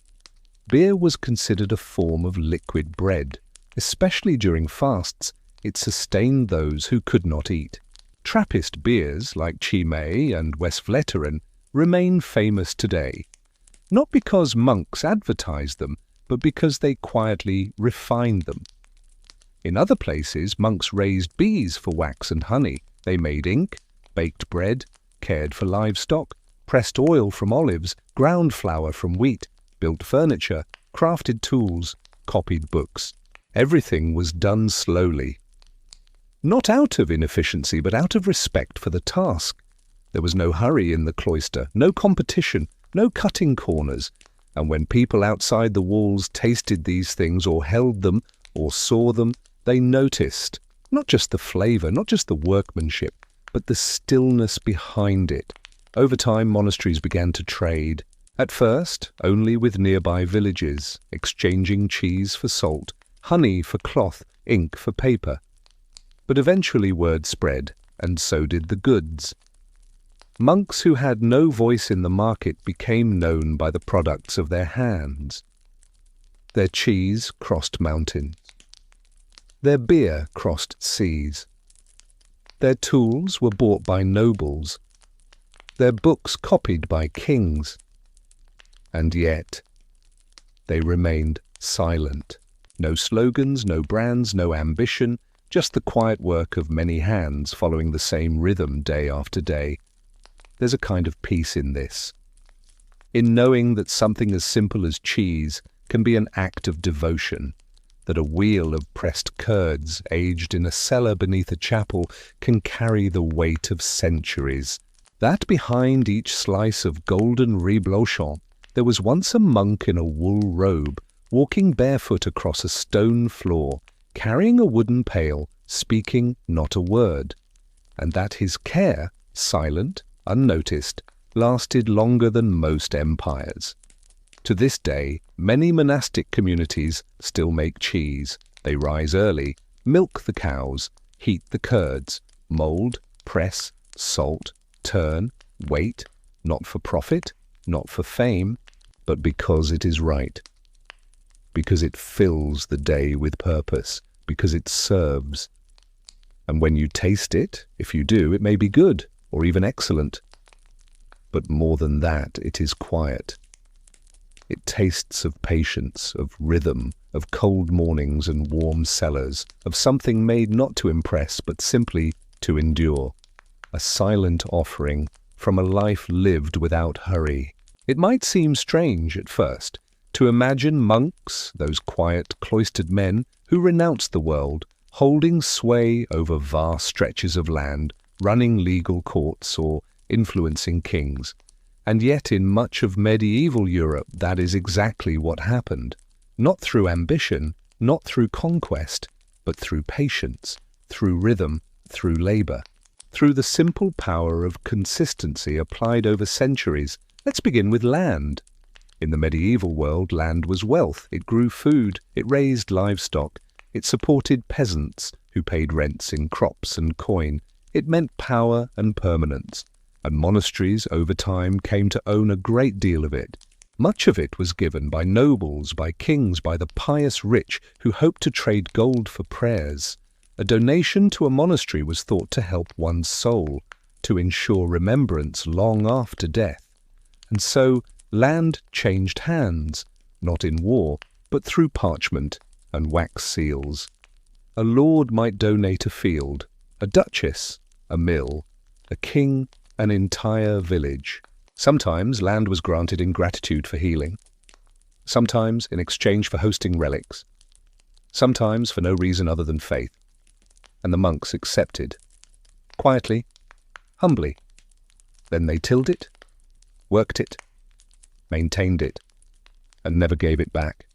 Beer was considered a form of liquid bread. Especially during fasts, it sustained those who could not eat. Trappist beers like Chimay and Westvleteren remain famous today, not because monks advertised them, but because they quietly refined them. In other places, monks raised bees for wax and honey. They made ink, baked bread, cared for livestock, pressed oil from olives, ground flour from wheat, built furniture, crafted tools, copied books. Everything was done slowly. Not out of inefficiency, but out of respect for the task. There was no hurry in the cloister, no competition, no cutting corners. And when people outside the walls tasted these things or held them or saw them, they noticed not just the flavor, not just the workmanship, but the stillness behind it. Over time, monasteries began to trade. At first, only with nearby villages, exchanging cheese for salt, honey for cloth, ink for paper. But eventually word spread, and so did the goods. Monks who had no voice in the market became known by the products of their hands. Their cheese crossed mountains. Their beer crossed seas. Their tools were bought by nobles. Their books copied by kings. And yet, they remained silent. No slogans, no brands, no ambition, just the quiet work of many hands following the same rhythm day after day. There's a kind of peace in this. In knowing that something as simple as cheese can be an act of devotion, that a wheel of pressed curds aged in a cellar beneath a chapel can carry the weight of centuries, that behind each slice of golden reblochon there was once a monk in a wool robe, walking barefoot across a stone floor, carrying a wooden pail, speaking not a word, and that his care, silent, unnoticed, lasted longer than most empires. To this day, many monastic communities still make cheese. They rise early, milk the cows, heat the curds, mould, press, salt, turn, wait, not for profit, not for fame, but because it is right. Because it fills the day with purpose, because it serves. And when you taste it, if you do, it may be good or even excellent. But more than that, it is quiet. It tastes of patience, of rhythm, of cold mornings and warm cellars, of something made not to impress but simply to endure. A silent offering from a life lived without hurry. It might seem strange at first to imagine monks, those quiet, cloistered men who renounced the world, holding sway over vast stretches of land, running legal courts or influencing kings. And yet in much of medieval Europe that is exactly what happened. Not through ambition, not through conquest, but through patience, through rhythm, through labor, through the simple power of consistency applied over centuries. Let's begin with land. In the medieval world, land was wealth. It grew food, it raised livestock, it supported peasants who paid rents in crops and coin. It meant power and permanence. And monasteries over time came to own a great deal of it. Much of it was given by nobles, by kings, by the pious rich who hoped to trade gold for prayers. A donation to a monastery was thought to help one's soul, to ensure remembrance long after death. And so land changed hands, not in war, but through parchment and wax seals. A lord might donate a field, a duchess, a mill, a king, an entire village. Sometimes land was granted in gratitude for healing, sometimes in exchange for hosting relics, sometimes for no reason other than faith. And the monks accepted, quietly, humbly. Then they tilled it, worked it, maintained it, and never gave it back.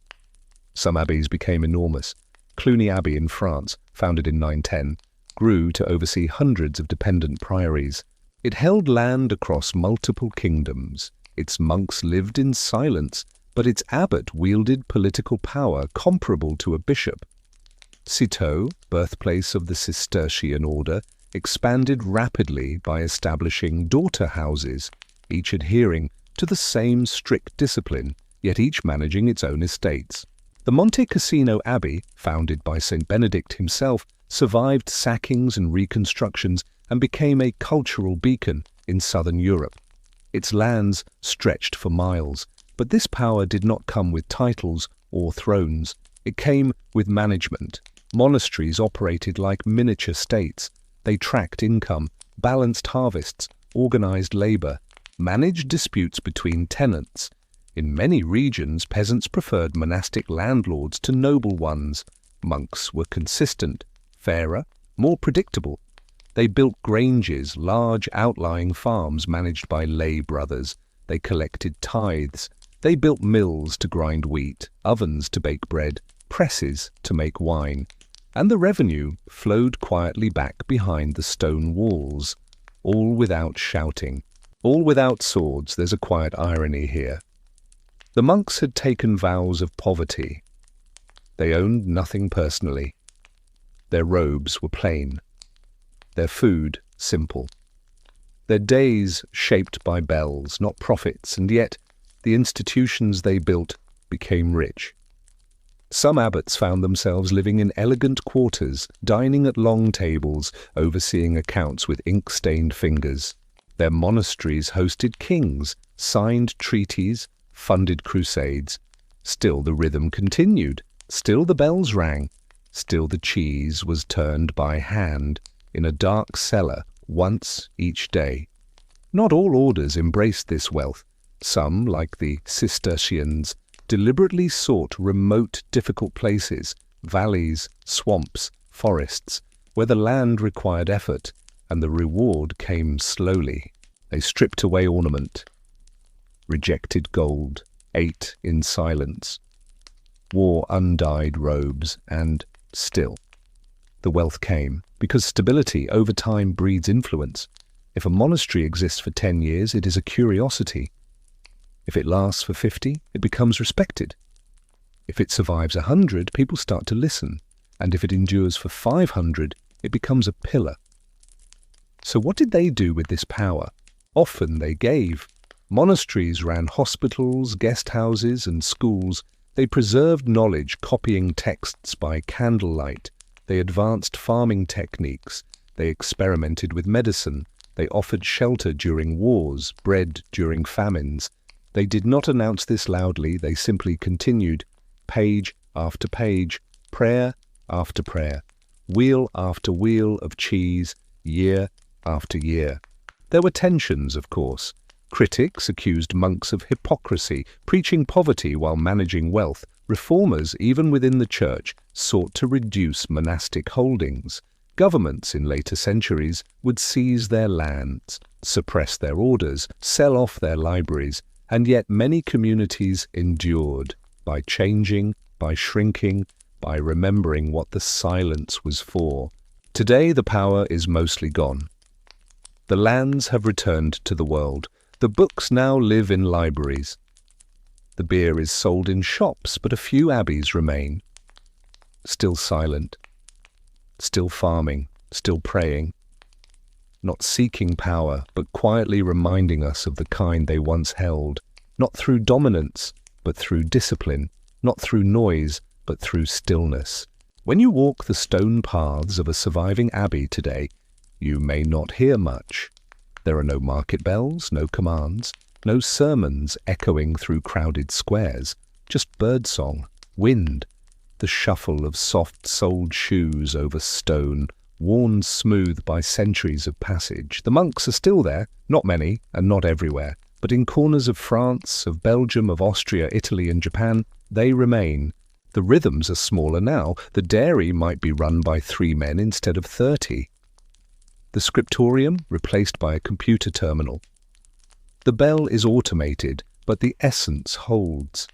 Some abbeys became enormous. Cluny Abbey in France, founded in 910, grew to oversee hundreds of dependent priories. It held land across multiple kingdoms. Its monks lived in silence, but its abbot wielded political power comparable to a bishop. Citeaux, birthplace of the Cistercian order, expanded rapidly by establishing daughter houses, each adhering to the same strict discipline, yet each managing its own estates. The Monte Cassino Abbey, founded by St. Benedict himself, survived sackings and reconstructions and became a cultural beacon in southern Europe. Its lands stretched for miles, but this power did not come with titles or thrones. It came with management. Monasteries operated like miniature states. They tracked income, balanced harvests, organized labor, managed disputes between tenants. In many regions, peasants preferred monastic landlords to noble ones. Monks were consistent, fairer, more predictable. They built granges, large outlying farms managed by lay brothers. They collected tithes. They built mills to grind wheat, ovens to bake bread, presses to make wine. And the revenue flowed quietly back behind the stone walls, all without shouting, all without swords. There's a quiet irony here. The monks had taken vows of poverty. They owned nothing personally. Their robes were plain. Their food simple. Their days shaped by bells, not profits, and yet the institutions they built became rich. Some abbots found themselves living in elegant quarters, dining at long tables, overseeing accounts with ink-stained fingers. Their monasteries hosted kings, signed treaties, funded crusades. Still the rhythm continued. Still the bells rang. Still the cheese was turned by hand in a dark cellar once each day. Not all orders embraced this wealth. Some, like the Cistercians, deliberately sought remote, difficult places, valleys, swamps, forests, where the land required effort and the reward came slowly. They stripped away ornament, rejected gold, ate in silence, wore undyed robes, and still the wealth came, because stability over time breeds influence. If a monastery exists for 10 years, it is a curiosity. If it lasts for 50, it becomes respected. If it survives 100, people start to listen. And if it endures for 500, it becomes a pillar. So what did they do with this power? Often they gave. Monasteries ran hospitals, guest houses, and schools. They preserved knowledge, copying texts by candlelight. They advanced farming techniques. They experimented with medicine. They offered shelter during wars, bread during famines. They did not announce this loudly. They simply continued, page after page, prayer after prayer, wheel after wheel of cheese, year after year. There were tensions, of course. Critics accused monks of hypocrisy, preaching poverty while managing wealth. Reformers, even within the church, sought to reduce monastic holdings. Governments in later centuries would seize their lands, suppress their orders, sell off their libraries, and yet many communities endured by changing, by shrinking, by remembering what the silence was for. Today the power is mostly gone. The lands have returned to the world. The books now live in libraries. The beer is sold in shops, but a few abbeys remain. Still silent, still farming, still praying, not seeking power, but quietly reminding us of the kind they once held, not through dominance, but through discipline, not through noise, but through stillness. When you walk the stone paths of a surviving abbey today, you may not hear much. There are no market bells, no commands, no sermons echoing through crowded squares, just birdsong, wind, the shuffle of soft-soled shoes over stone, worn smooth by centuries of passage. The monks are still there, not many and not everywhere, but in corners of France, of Belgium, of Austria, Italy and Japan, they remain. The rhythms are smaller now. The dairy might be run by 3 men instead of 30. The scriptorium replaced by a computer terminal. The bell is automated, but the essence holds.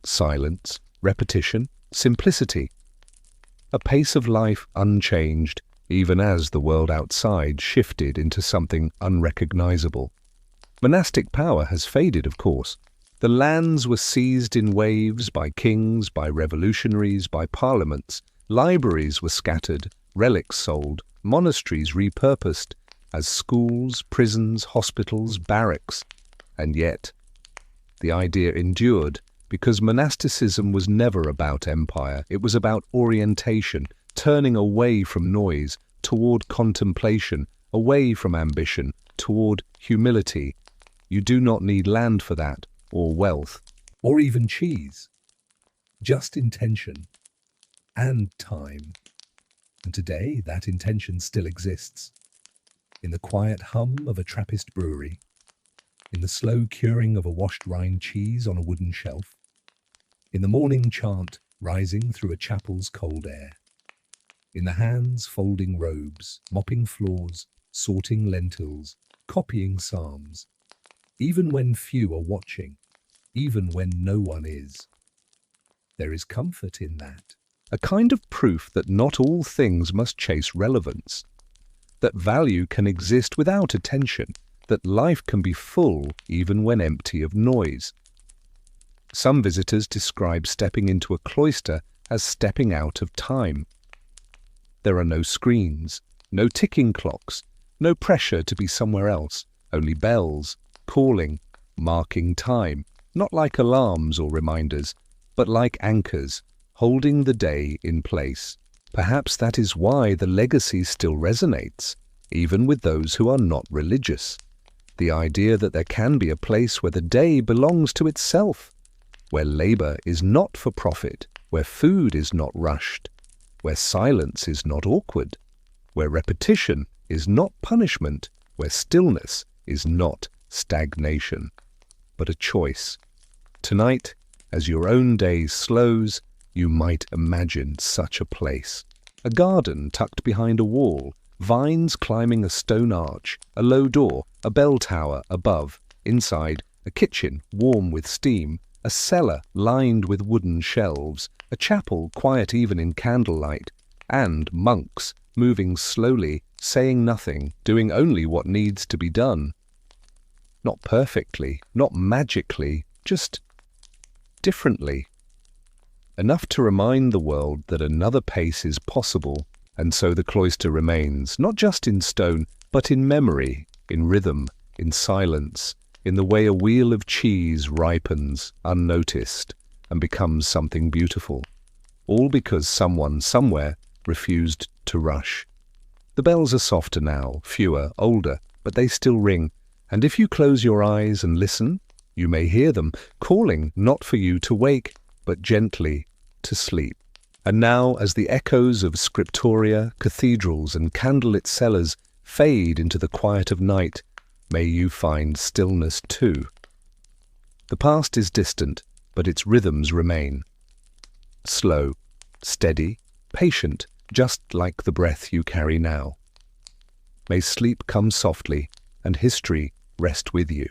Silence, repetition, simplicity. A pace of life unchanged, even as the world outside shifted into something unrecognizable. Monastic power has faded, of course. The lands were seized in waves by kings, by revolutionaries, by parliaments. Libraries were scattered, relics sold, monasteries repurposed as schools, prisons, hospitals, barracks. And yet, the idea endured because monasticism was never about empire. It was about orientation, turning away from noise, toward contemplation, away from ambition, toward humility. You do not need land for that, or wealth. Or even cheese. Just intention and time. And today that intention still exists. In the quiet hum of a Trappist brewery, in the slow curing of a washed rind cheese on a wooden shelf, in the morning chant rising through a chapel's cold air, in the hands folding robes, mopping floors, sorting lentils, copying psalms, even when few are watching, even when no one is. There is comfort in that. A kind of proof that not all things must chase relevance, that value can exist without attention, that life can be full even when empty of noise. Some visitors describe stepping into a cloister as stepping out of time. There are no screens, no ticking clocks, no pressure to be somewhere else, only bells, calling, marking time, not like alarms or reminders, but like anchors, holding the day in place. Perhaps that is why the legacy still resonates, even with those who are not religious. The idea that there can be a place where the day belongs to itself, where labor is not for profit, where food is not rushed, where silence is not awkward, where repetition is not punishment, where stillness is not stagnation, but a choice. Tonight, as your own day slows, you might imagine such a place. A garden tucked behind a wall, vines climbing a stone arch, a low door, a bell tower above, inside, a kitchen warm with steam, a cellar lined with wooden shelves, a chapel quiet even in candlelight, and monks moving slowly, saying nothing, doing only what needs to be done. Not perfectly, not magically, just differently. Enough to remind the world that another pace is possible, and so the cloister remains, not just in stone, but in memory, in rhythm, in silence, in the way a wheel of cheese ripens unnoticed and becomes something beautiful, all because someone somewhere refused to rush. The bells are softer now, fewer, older, but they still ring, and if you close your eyes and listen, you may hear them calling not for you to wake, but gently to sleep. And now, as the echoes of scriptoria, cathedrals and candlelit cellars fade into the quiet of night, may you find stillness too. The past is distant, but its rhythms remain. Slow, steady, patient, just like the breath you carry now. May sleep come softly and history rest with you.